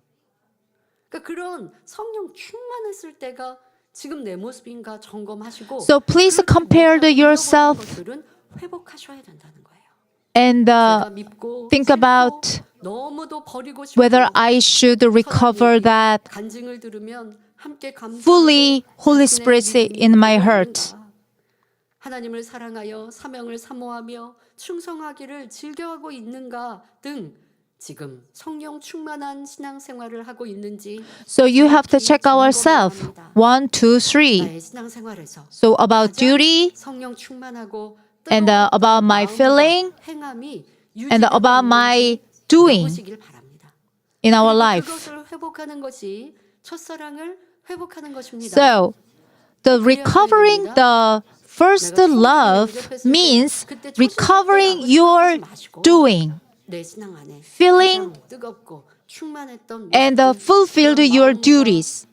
그러니까 그런 성령 충만했을 때가 지금 내 모습인가 점검하시고. So please compare yourself 회복하셔야 된다는 거예요. and think about whether I should recover that fully Holy Spirit in my heart. 하나님을 사랑하여 사명을 사모하며 충성하기를 즐겨하고 있는가 등 지금 성령 충만한 신앙생활을 하고 있는지. So you have to check ourselves. 1, 2, 3. So about duty and about my feeling and about my doing 보시길 바랍니다. in our 그리고 life. 그것을 회복하는 것이 첫사랑을 회복하는 것입니다. So, the recovering the first love means recovering your doing, 내 신앙 안에 feeling 가장 뜨겁고 충만했던 and fulfilled your duties.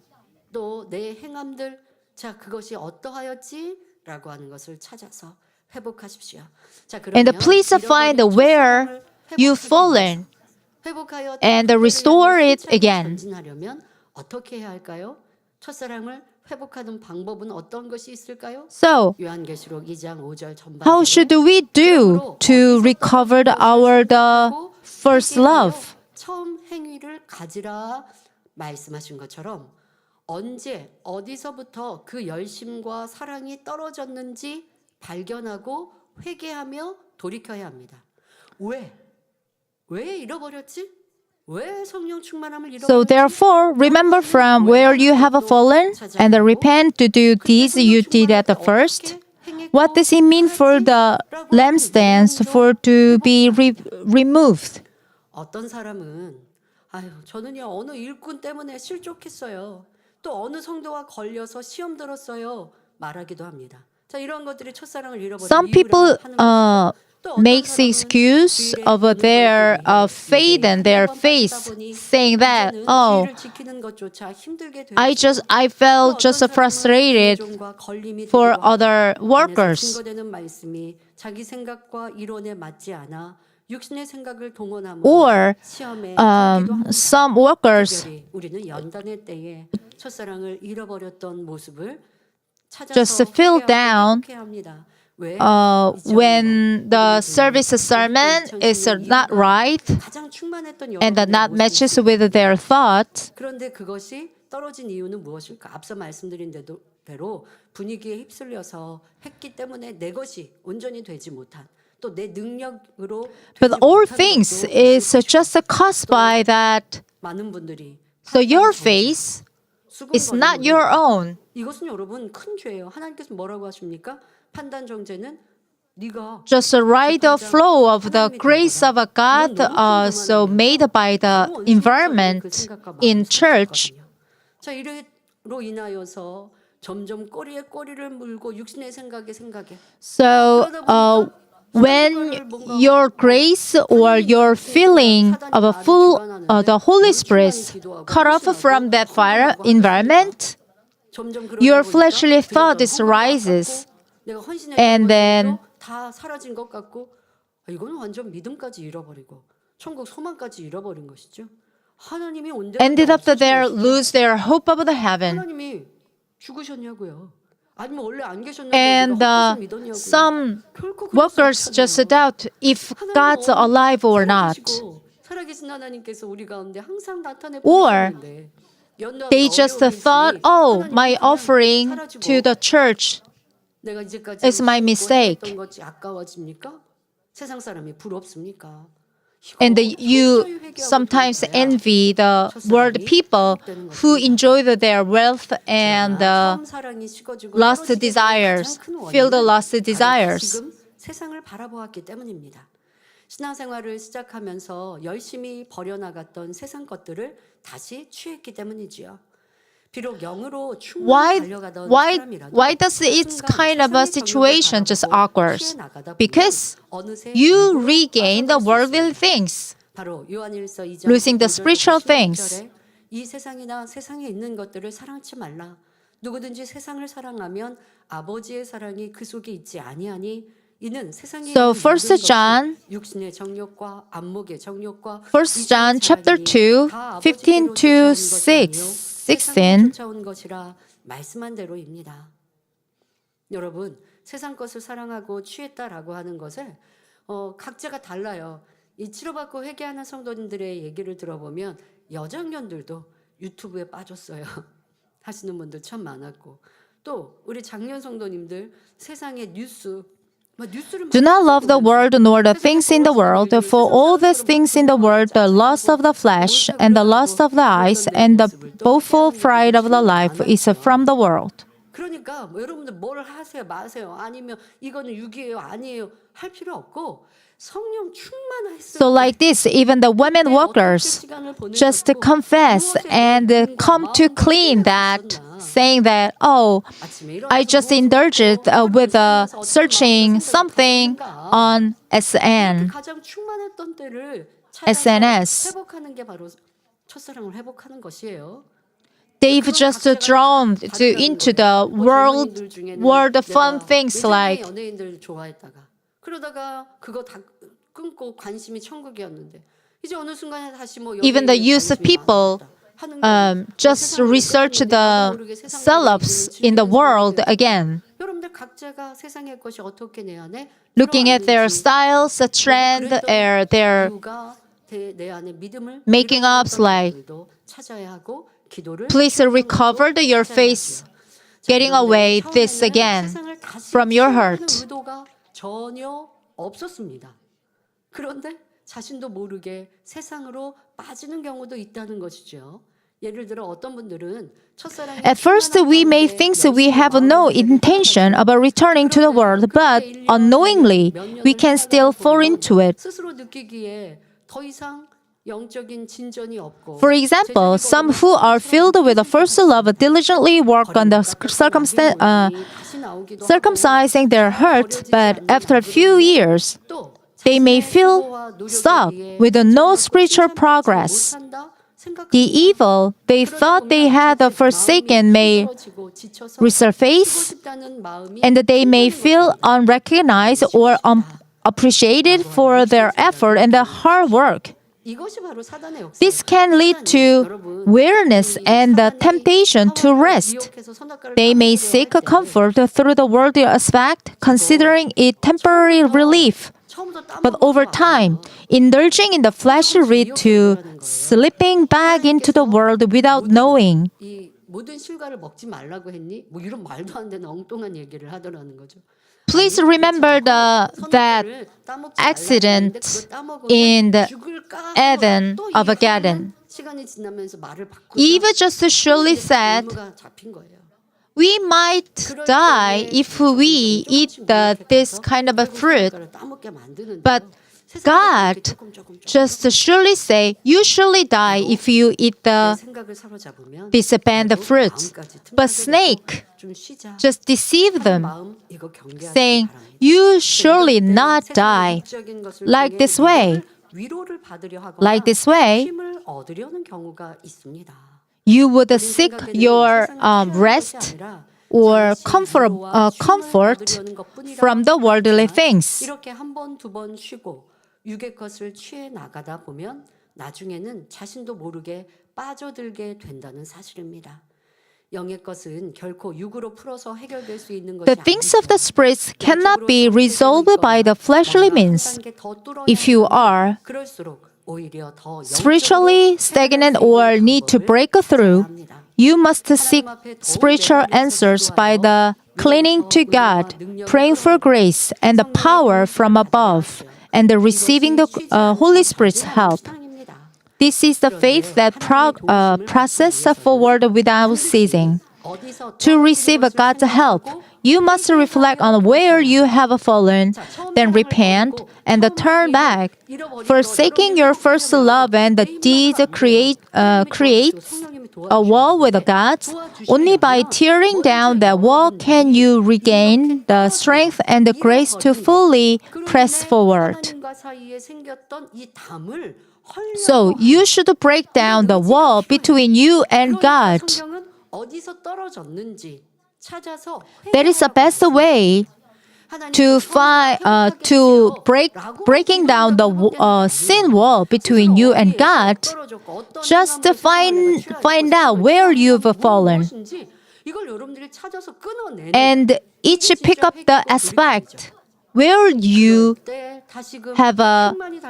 또 내 행함들 자 그것이 어떠하였지라고 하는 것을 찾아서 회복하십시오. 자 And 그러면 please find 잃어버린 where 첫사랑을 you've 회복하기 fallen 위해서 회복하여 and 그때를 restore 향해 it 힘차게 again. 전진하려면 어떻게 해야 할까요? 첫사랑을 회복하는 방법은 어떤 것이 있을까요? So, 요한계시록 2장 5절 전반절에 how should we do to recover the first love? 처음 행위를 가지라 말씀하신 것처럼 언제 어디서부터 그 열심과 사랑이 떨어졌는지 발견하고 회개하며 돌이켜야 합니다. 왜 잃어버렸지? 왜 성령 충만함을 잃어버렸지? So therefore, remember from where you have fallen and repent to do these you did at the first. What does it mean for the lampstands for to be removed? 어떤 사람은 아유 저는요 어느 일꾼 때문에 실족했어요. 또 어느 성도와 걸려서 시험 들었어요. 말하기도 합니다. 자 이런 것들이 첫사랑을 잃어버린 Some people makes excuse of their faith and their faith, saying that I felt just frustrated for other workers. 자기 생각과 이론에 맞지 않아 육신의 생각을 동원함으로 Or 시험에 some workers 우리는 연단의 때에 첫사랑을 잃어버렸던 모습을 just feel down when the service sermon is not right and not matches with their thought. 그런데 그것이 떨어진 이유는 무엇일까? 앞서 말씀드린 대로 분위기에 휩쓸려서 했기 때문에 내 것이 온전히 되지 못한 또 내 능력으로 But all things is just caused by that. 많은 분들이 So your faith is not your own. 이것은 여러분 큰 죄예요. 하나님께서 뭐라고 하십니까? 판단 정죄는 네가 Just ride the flow of the grace of a God, so made by the environment in church. 자 이로 인하여서 점점 꼬리에 꼬리를 물고 육신의 생각에 So when your grace or your feeling of a full the Holy Spirit cut off from that fire environment, your fleshly thought rises, and then 다 사라진 것 같고 이건 완전 믿음까지 잃어버리고 천국 소망까지 잃어버린 것이죠. 하나님이 온데 ended up there lose their hope of the heaven. 하나님이 죽으셨냐고요. 아니면 원래 안 계셨는데 And 내가 헛것을 믿었냐고요. some 결코 그럴 수 workers just 없잖아요. doubt if God's alive or not. 살아계신 하나님께서 우리 가운데 항상 나타내 Or 보이시는데 They just thought, oh, my offering to the church is my mistake. 것이 아까워집니까? 세상 사람이 부럽습니까? And you sometimes envy the world people who enjoy their wealth and lust desires, feel the lust desires. 지금 세상을 바라보았기 때문입니다. 신앙생활을 시작하면서 열심히 버려나갔던 세상 것들을 다시 취했기 때문이지요. 비록 영으로 충분히 달려가던 사람이라도 Why does it's kind of a situation just awkward? 나가다 Because 어느새 you regain the worldly things, 바로 요한일서 2장 losing the spiritual things. 이 세상이나 세상에 있는 것들을 사랑치 말라. 누구든지 세상을 사랑하면 아버지의 사랑이 그 속에 있지 아니하니 이는 세상에 So 있는 1 모든 것이 John 육신의 정욕과 안목의 정욕과 1 John chapter 2, 15 to 16. 쫓아온 것이라 말씀한 대로입니다. 여러분 세상 것을 사랑하고 취했다라고 하는 것을 각자가 달라요. 이 치료받고 회개하는 성도님들의 얘기를 들어보면 여장년들도 유튜브에 빠졌어요. 하시는 분들 참 많았고 또 우리 장년 성도님들 세상의 Do not love the world nor the things in the world, for all these things in the world, the lust of the flesh and the lust of the eyes and the boastful pride of the life is from the world. 그러니까 여러분들 뭘 하세요 마세요 아니면 이거는 육이에요 아니에요 할 필요 없고 성령 충만했을 So like this, even the women workers just confess and come to clean that, saying that, oh, I just indulged with searching something on SN. 가장 충만했던 때를 SNS. 회복하는 게 바로 첫사랑을 회복하는 것이에요. They've just drawn into the world of fun things like 연예인들 좋아했다가 그러다가 그거 다 끊고 관심이 천국이었는데 이제 어느 순간에 다시 뭐 even the youth people just research the celebs in the world again, 여러분들 각자가 세상의 것이 어떻게 내 안에 looking at their styles, the trend, their 내 안에 믿음을 making ups like, 찾아야 하고 기도를 please recover your face, getting away this again from your heart. 의도가 전혀 없었습니다. 그런데 자신도 모르게 세상으로 빠지는 경우도 있다는 것이죠. 예를 들어 어떤 분들은 첫사랑이 At first, we may think that we have no intention about returning to the world, but unknowingly, we can still fall into it. 스스로 느끼기에 더 이상 영적인 진전이 없고 For example, some who are filled with the first love diligently work on the circumcising their hearts, but after a few years, they may feel stuck with no spiritual progress. The evil they thought they had forsaken may resurface, and they may feel unrecognized or unappreciated for their effort and their hard work. This can lead to weariness and the temptation to rest. They may seek comfort through the worldly aspect, considering it temporary relief. But over time, indulging in the flesh lead to slipping back into the world without knowing. 이 모든 실과를 먹지 말라고 했니? 뭐 이런 말도 안 되는 엉뚱한 얘기를 하더라는 거죠. Please remember that accident in the Eden of a garden. 시간이 지나면서 말을 바꾸자 Eve just surely said, 의무가 잡힌 거예요. we might die if we eat this kind of a fruit. 따먹게 만드는데 But God just surely say, you surely die if you eat 생각을 사로잡으면 this banned fruit. But snake 좀 쉬자. just deceived them, 마음 이거 경계하시기 saying, 바랍니다. you surely not die. 육적인 것을 Like 통해 this way. 위로를 받으려 하거나 Like this way, 힘을 얻으려는 경우가 있습니다. you would seek your rest or comfort from the worldly things. 이렇게 한 번, 두 번 쉬고 육의 것을 취해 나가다 보면 나중에는 자신도 모르게 빠져들게 된다는 사실입니다. 영의 것은 결코 육으로 풀어서 해결될 수 있는 것이 The things of the spirits cannot be resolved by the fleshly means. If you are 그럴수록 오히려 더 spiritually stagnant or need to break through, you must seek spiritual answers by the clinging to God, praying for grace and the power from above, and receiving the Holy Spirit's help. This is the faith that processes forward without ceasing. To receive God's help, you must reflect on where you have fallen, then repent and turn back. Forsaking your first love and the deeds creates a wall with God. Only by tearing down that wall can you regain the strength and the grace to fully press forward. So you should break down the wall between you and God. That is the best way to breaking down the sin wall between you and God. Just to find out where you've fallen, and each pick up the aspect where you have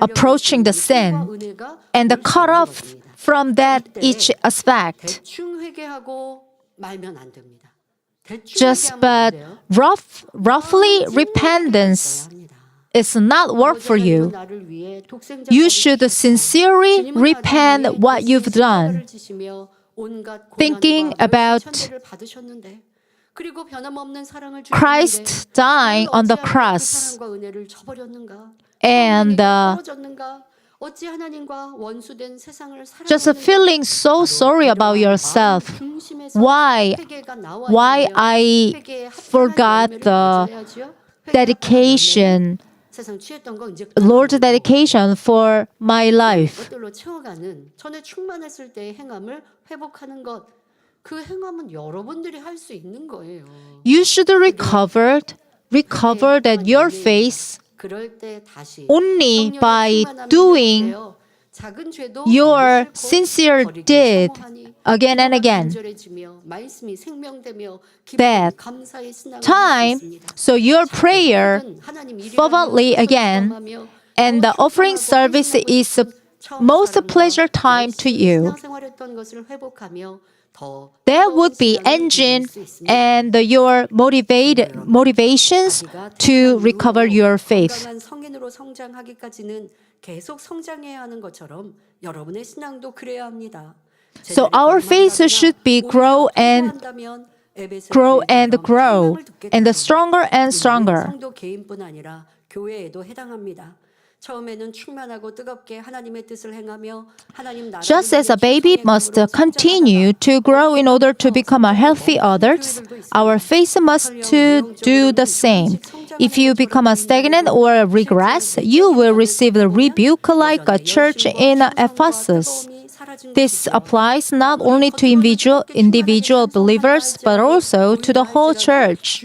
approaching the sin, and cut off from that each aspect. Just but roughly repentance is not work for you. You should sincerely repent what you've done, thinking about Christ dying on the cross. and 떨어졌는가? 어찌 하나님과 원수된 세상을 just feeling so sorry about yourself. Why I forgot the dedication, 세상 취했던 거 이제 Lord's dedication for my life. 것들로 채워가는 전에 충만했을 때의 행함을 회복하는 것. 그 행함은 여러분들이 할 수 있는 거예요. You should recover that your faith 그럴 때 다시 only 성령의 by 충만함이 doing 회복되어 작은 죄도 your 너무 싫고 sincere 버리기 deed 사모하니 again and again. 간절해지며 말씀이 생명되며 That 기쁨이 감사의 신앙을 time, 할수 있습니다. so your prayer 하나님 일이라면 fervently again, 경험하며 and the offering service is most pleasure time to you. 신앙생활했던 것을 회복하며 더 That would be engine and your motivations to recover your faith. 건강한 성인으로 성장하기까지는 계속 성장해야 하는 것처럼 여러분의 신앙도 그래야 합니다. So our faith should be grow and grow, and stronger and stronger. 성도 개인뿐 아니라 교회에도 해당합니다. 처음에는 충만하고 뜨겁게 하나님의 뜻을 행하며 하나님 나라를 Just as a 위해 baby 충성의 must 마음으로 continue to grow in order to become a healthy others, our faith must to do the same. If you become a stagnant or regress, you will receive the rebuke like a church in Ephesus. This applies not only to individual believers, but also to the whole church.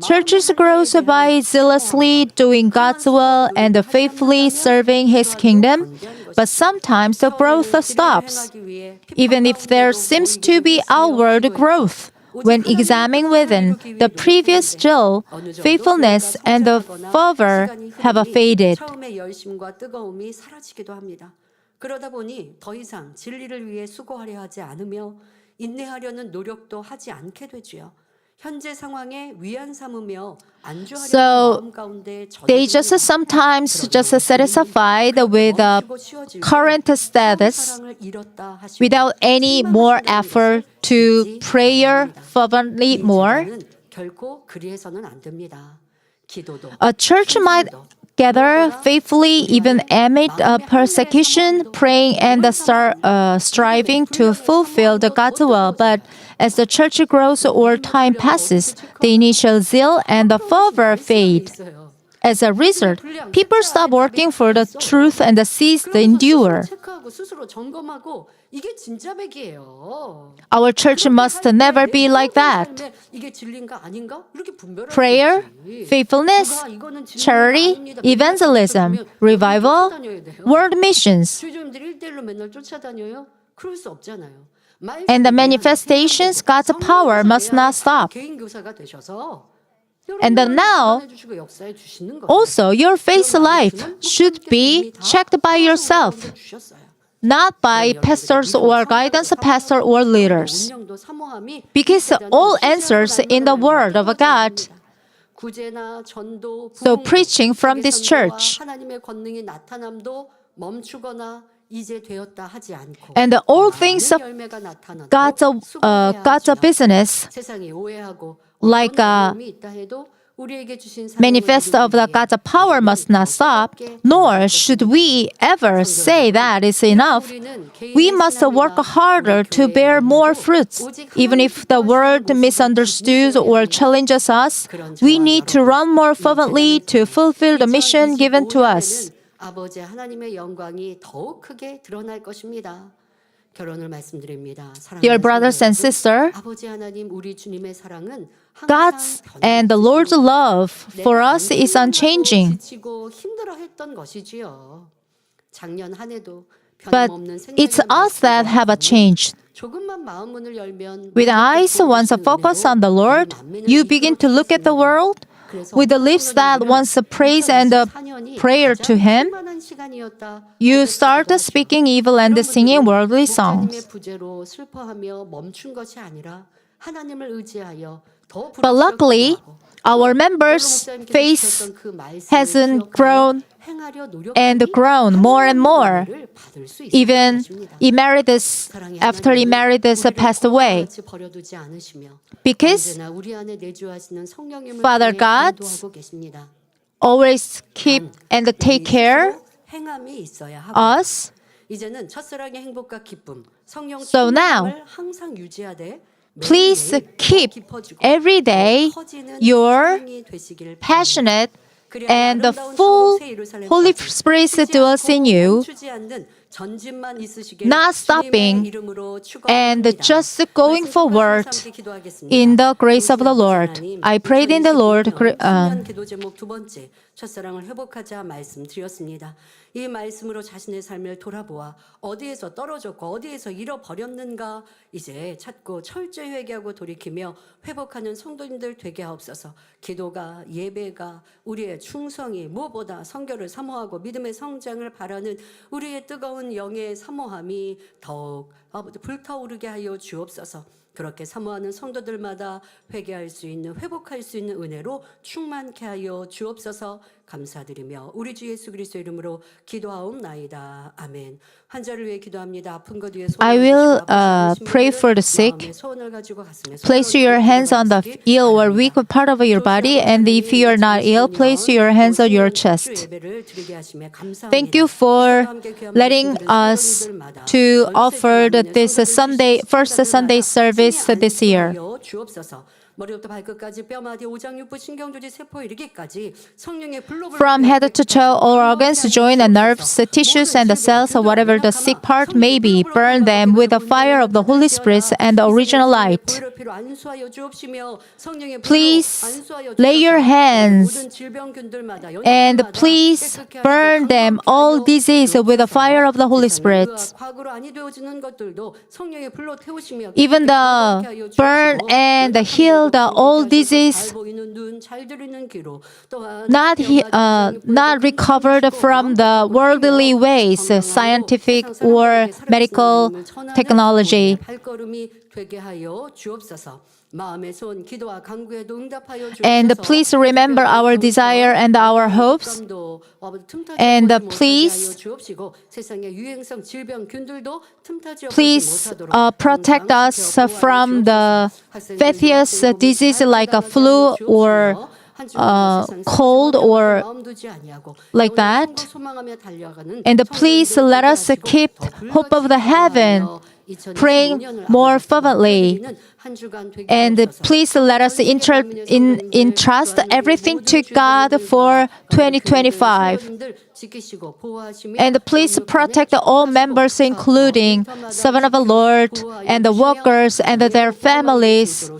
Churches grow by zealously doing God's will and faithfully serving His kingdom, but sometimes the growth stops, even if there seems to be outward growth. When examining within, the previous zeal, faithfulness, and the fervor have faded. 처음의 열심과 뜨거움이 사라지기도 합니다. 그러다 보니 더 이상 진리를 위해 수고하려 하지 않으며 인내하려는 노력도 하지 않게 되지요. 현재 상황에 위안 삼으며 안주하려는 So, 마음 가운데 They just sometimes just satisfied with the current status without any more effort to prayer fervently more. 결코 그리해서는 안 됩니다. 기도도 A church might gather faithfully even amid persecution, praying and striving to fulfill the God's will. But as the church grows or time passes, the initial zeal and the fervor fade. As a result, people stop working for the truth and cease to endure. 체크하고 스스로 점검하고 이게 진짜 백이에요. Our church must never be like that. 이게 진리인가 아닌가? 이렇게 분별할 수 Prayer, 있지. faithfulness, 누가 이거는 진리가 charity, 아닙니다. evangelism, 그러면 revival, 쫓아다녀야 돼요. world missions, 주주님들이 1대1로 맨날 쫓아다녀요? 그럴 수 없잖아요. and the manifestations, God's power must not stop. 개인 교사가 되셔서 And now, 해주시고 역사해 주시는 거예요. also, your faith life should be checked by yourself, not by pastors or guidance pastor or leaders. 운영도 사모함이 Because all answers in the word of God. 구제나 전도, So 부흥, preaching from this 세계 church 선교와 하나님의 권능이 나타남도 멈추거나 이제 되었다 하지 않고 and all things of 많은 열매가 나타나도 God's 수고해야 business, 세상이 오해하고 like 어떤 어려움이 있다 해도 우리에게 주신 사명을 manifest of the 이루기 위해 God's power must not stop, nor should we ever say that is enough. We must work harder to bear more fruits. Even if the world misunderstands or challenges us, we need to run more fervently to fulfill the mission given to us. 아버지 하나님의 영광이 더욱 크게 드러날 것입니다. 결론을 말씀드립니다. Dear brothers and sisters, 아버지 하나님 우리 주님의 사랑은 God's and the Lord's love for us is unchanging. 지치고 힘들어했던 것이지요. 작년 한 해도 But 변함없는 it's us that have changed. 조금만 마음 문을 열면 With eyes once focused on the Lord, you begin to look at the world. With the lips that once praise and prayer to Him, you start speaking evil and singing worldly songs. 부재로 슬퍼하며 멈춘 것이 아니라 하나님을 의지하여 더 But luckily, our members' faith hasn't grown and grown more and more. Even Emeritus, after Emeritus passed away. Because Father God always keep and take care 행함이 있어야 하고 us. 이제는 첫사랑의 행복과 기쁨, 성령 So now, 충만함을 항상 유지하되 Please 매일매일 keep 더 깊어지고 every day 더 커지는 your 사랑이 되시길 passionate 그래야 and the 아름다운 full 천국 새 예루살렘까지 Holy Spirit 쉬지 dwells in 않고 you, 멈추지 않는 전진만 있으시길 not stopping 주님의 이름으로 and 축원합니다. just going 말씀 forward 함께 기도하겠습니다. in the grace of the 동시에 Lord. 하나님, I prayed in the Lord. 2025년 기도 제목 두 번째, 첫사랑을 회복하자 말씀드렸습니다. 이 말씀으로 자신의 삶을 돌아보아 어디에서 떨어졌고 어디에서 잃어버렸는가 이제 찾고 철저히 회개하고 돌이키며 회복하는 성도님들 되게 하옵소서. 기도가, 예배가, 우리의 충성이 무엇보다 성결을 사모하고 믿음의 성장을 바라는 우리의 뜨거운 영의 사모함이 더욱 불타오르게 하여 주옵소서. 그렇게 사모하는 성도들마다 회개할 수 있는, 회복할 수 있는 은혜로 충만케 하여 주옵소서. 감사드리며 우리 주 예수 그리스도 이름으로 기도하옵나이다. 아멘. 환자를 위해 기도합니다. 아픈 것 위에 I will pray for the sick. Place your hands on the ill or weak part of your body, and if you are not ill, place your hands on your chest. Thank you for letting us to offer this first Sunday service this year. 머리부터 발끝까지 뼈마디 오장 육부 신경조직 세포 이르기까지 성령의 불로 From head to toe, all organs, joints, and nerves, tissues, and the cells, whatever the sick part may be, burn them with the fire of the Holy Spirit and the original light. Please lay your hands and please burn them all disease with the fire of the Holy Spirit. Even the burn and heal the all disease not recovered from the worldly ways, scientific or medical technology. And please remember our desire and our hopes. And please protect us from the various diseases like a flu or cold or like that. And please let us keep hope of the heaven, praying more fervently. And please let us entrust everything to God for 2025. And please protect all members, including servants of the Lord and the workers and their families.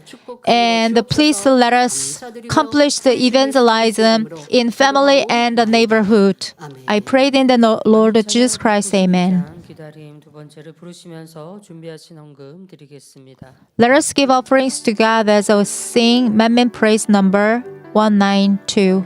And please let us accomplish the evangelism in family and the neighborhood. I prayed in the Lord Jesus Christ. Amen. 기다림 두 번째를 부르시면서 준비하신 헌금 드리겠습니다. Let us give offerings to God as we sing Manmin Praise number 192.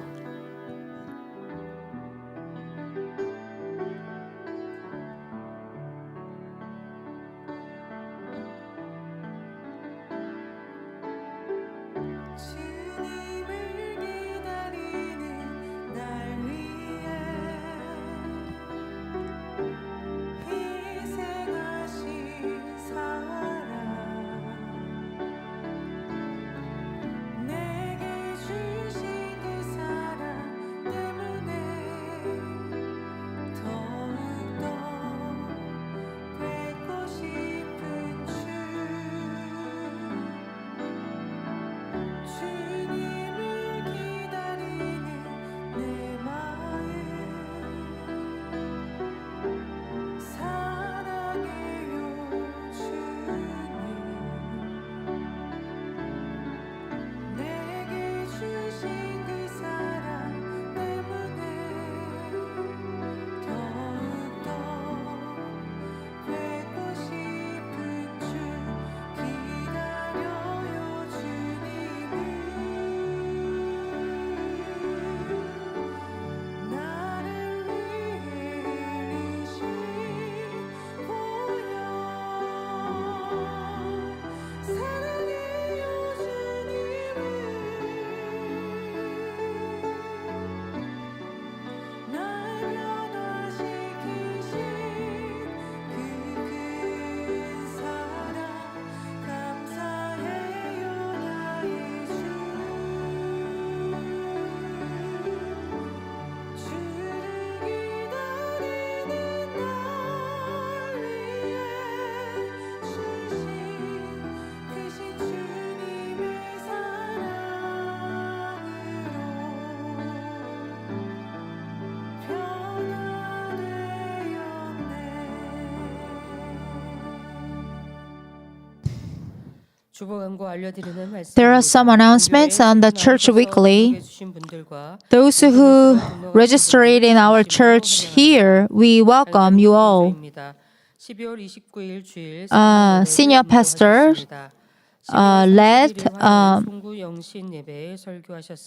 내게 주신 그 사랑 주보 광고 알려드리는 말씀입니다. There are some announcements on the Church Weekly. 주신 분들과 Those who registered in our church here, we welcome you all. 12월 29일 주일 Senior pastor led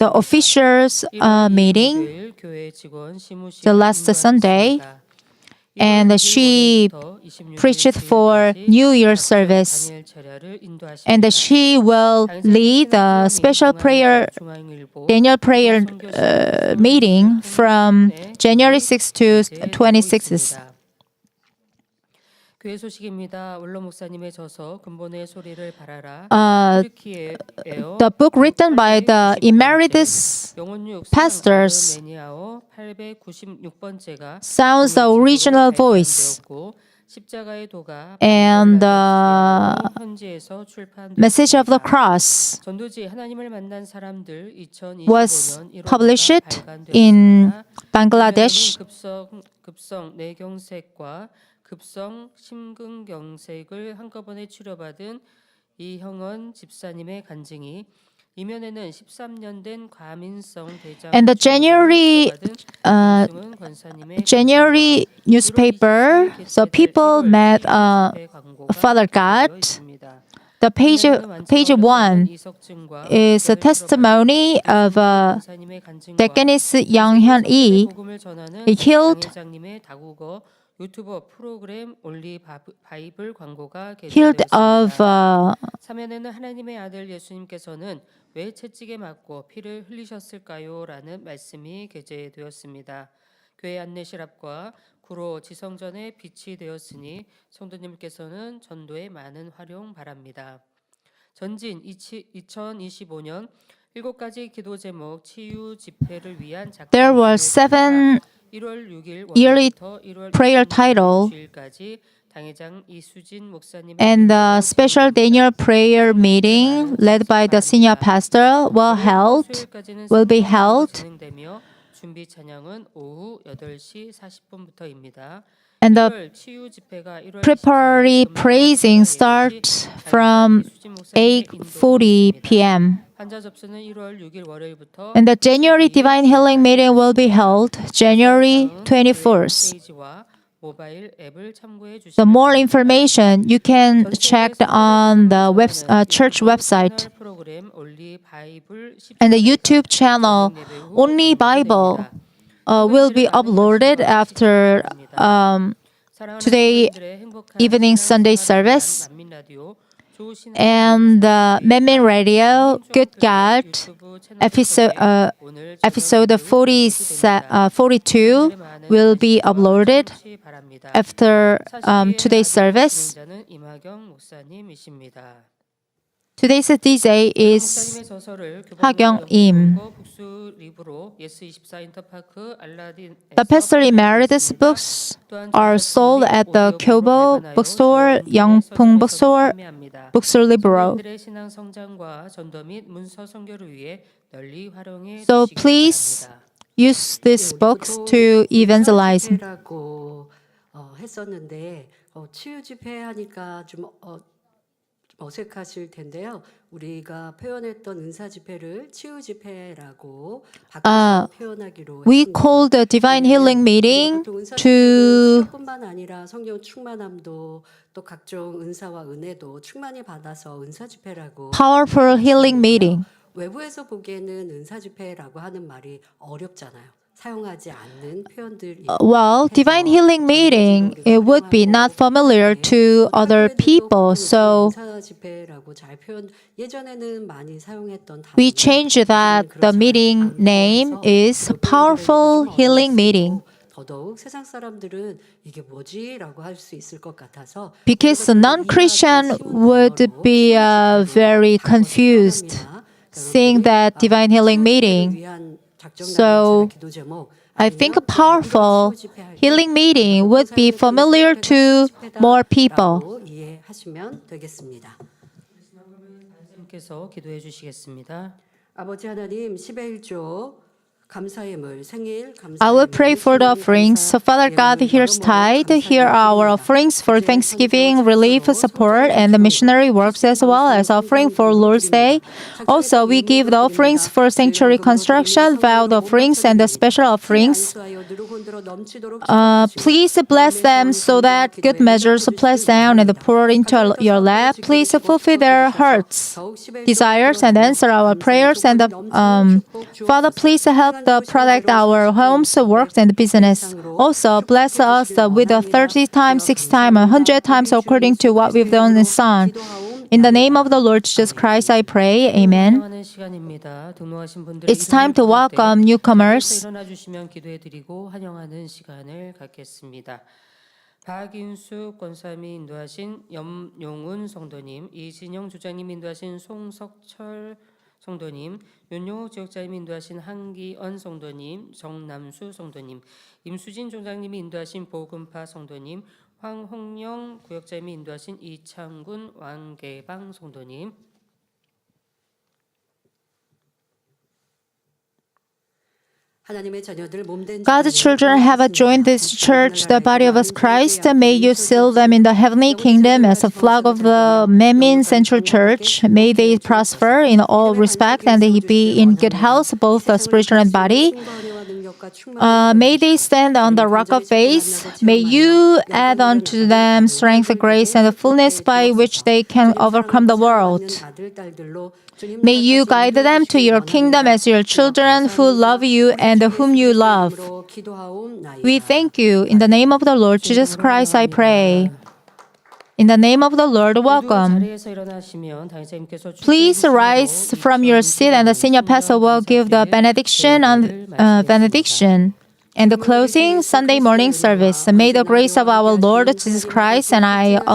the officials meeting the last Sunday, and she preached for New Year service. And she will lead the special prayer, Daniel prayer meeting from January 6 to 26th. 교회 소식입니다. 원로 목사님의 저서 근본의 소리를 바라라. The book written by the emeritus pastors sounds the original voice, and the message of the cross was published in Bangladesh. 급성 뇌경색과 급성 심근경색을 한꺼번에 치료받은 이형원 집사님의 간증이 이면에는 13년 된 과민성 대장 And the January newspaper, so people met Father God. The page 1 is a testimony of Deaconess Yang Hyun-이 healed 유튜버 프로그램 올리 바이블 광고가 healed of 사면에는 하나님의 아들 예수님께서는 왜 채찍에 맞고 피를 흘리셨을까요? 라는 말씀이 게재되었습니다. 교회 안내실 앞과 구로 지성전에 빛이 되었으니 성도님께서는 전도에 많은 활용 바랍니다. 전진 2025년 7가지 기도 제목 치유 집회를 위한 작품 there were 7 yearly prayer title, and the special Daniel prayer meeting led by the senior pastor will be held. 준비 찬양은 오후 8시 40분부터입니다. And the preparatory praising starts from 8:40 p.m. And the January Divine Healing Meeting will be held January 21st. The more information you can check on the church website. And the YouTube channel Only Bible will be uploaded after today evening Sunday service. And Manmin Radio, Good God, episode 42 will be uploaded after today's service. Today's DJ is Hagyong Im. The Pastor Emeritus books are sold at the Kyobo Bookstore, Yangpung Bookstore, Bookstore Libero. So please use these books to evangelize. 했었는데 치유 집회 하니까 좀 어색하실 텐데요. 우리가 표현했던 은사 집회를 치유 집회라고 바꿔서 표현하기로 We 했습니다. called the Divine Healing Meeting to 뿐만 아니라 성령 충만함도 또 각종 은사와 은혜도 충만히 받아서 은사 집회라고 Powerful Healing Meeting. 외부에서 보기에는 은사 집회라고 하는 말이 어렵잖아요. 사용하지 않는 표현들이 Well, Divine Healing Meeting, it would be not familiar to other people, so 은사 집회라고 잘 표현 예전에는 많이 사용했던 we changed that the meeting name is Powerful Healing Meeting. 더더욱 세상 사람들은 이게 뭐지라고 할 수 있을 것 같아서 Because a non-Christian would be very confused seeing that Divine Healing Meeting. So I think a powerful healing meeting would be familiar to more people. 이해하시면 되겠습니다. 하나님께서 기도해 주시겠습니다. 아버지 하나님 10의 1조 감사예물, 생일 I will pray for the 감사예물, offerings. So Father God, here's tithe. Here are our offerings for Thanksgiving, relief, support, and the missionary works, as well as offering for Lord's Day. Also, we give the offerings for sanctuary construction, vowed offerings, and the special offerings. Please bless them so that good measures press down and pour into your lap. Please fulfill their hearts, desires, and answer our prayers. And Father, please help the protect our homes, work, and business. Also, bless us with a 30 times, 60 times, 100 times according to what we've done in Son. In the name of the Lord Jesus Christ, I pray. Amen. 환영하는 시간입니다. 등록하신 분들은 It's time to welcome newcomers. 일어나 주시면 기도해드리고 환영하는 시간을 갖겠습니다. 박인수 권사님이 인도하신 염용훈 성도님, 이진영 주장님 인도하신 송석철 성도님, 윤용호 지역자님 인도하신 한기언 성도님, 정남수 성도님, 임수진 총장님이 인도하신 보금파 성도님, 황홍영 구역자님이 인도하신 이창군 왕계방 성도님, 하나님의 자녀들 몸된 God's children have joined this church, the body of Christ. May you seal them in the heavenly kingdom as a flag of the Manmin Central Church. May they prosper in all respect and they be in good health, both the spiritual and body. May they stand on the rock of faith. May you add unto them strength, grace, and the fullness by which they can overcome the world. May you guide them to your kingdom as your children who love you and whom you love. We thank you. In the name of the Lord Jesus Christ, I pray. In the name of the Lord, welcome. 자리에서 일어나시면 당사님께서 Please rise from your seat and the senior pastor will give the benediction. And the closing Sunday morning service. May the grace of our Lord Jesus Christ and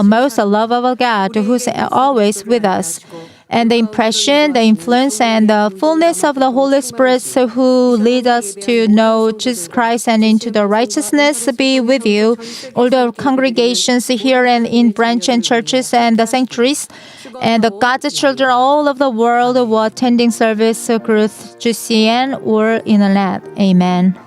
most love of our God, who's always with us, and the impression, the influence, and the fullness of the Holy Spirit who lead us to know Jesus Christ and into the righteousness be with you, all the congregations here and in branch and churches and the sanctuaries, and the God's children all of the world who are attending service through GCN or in the net. Amen.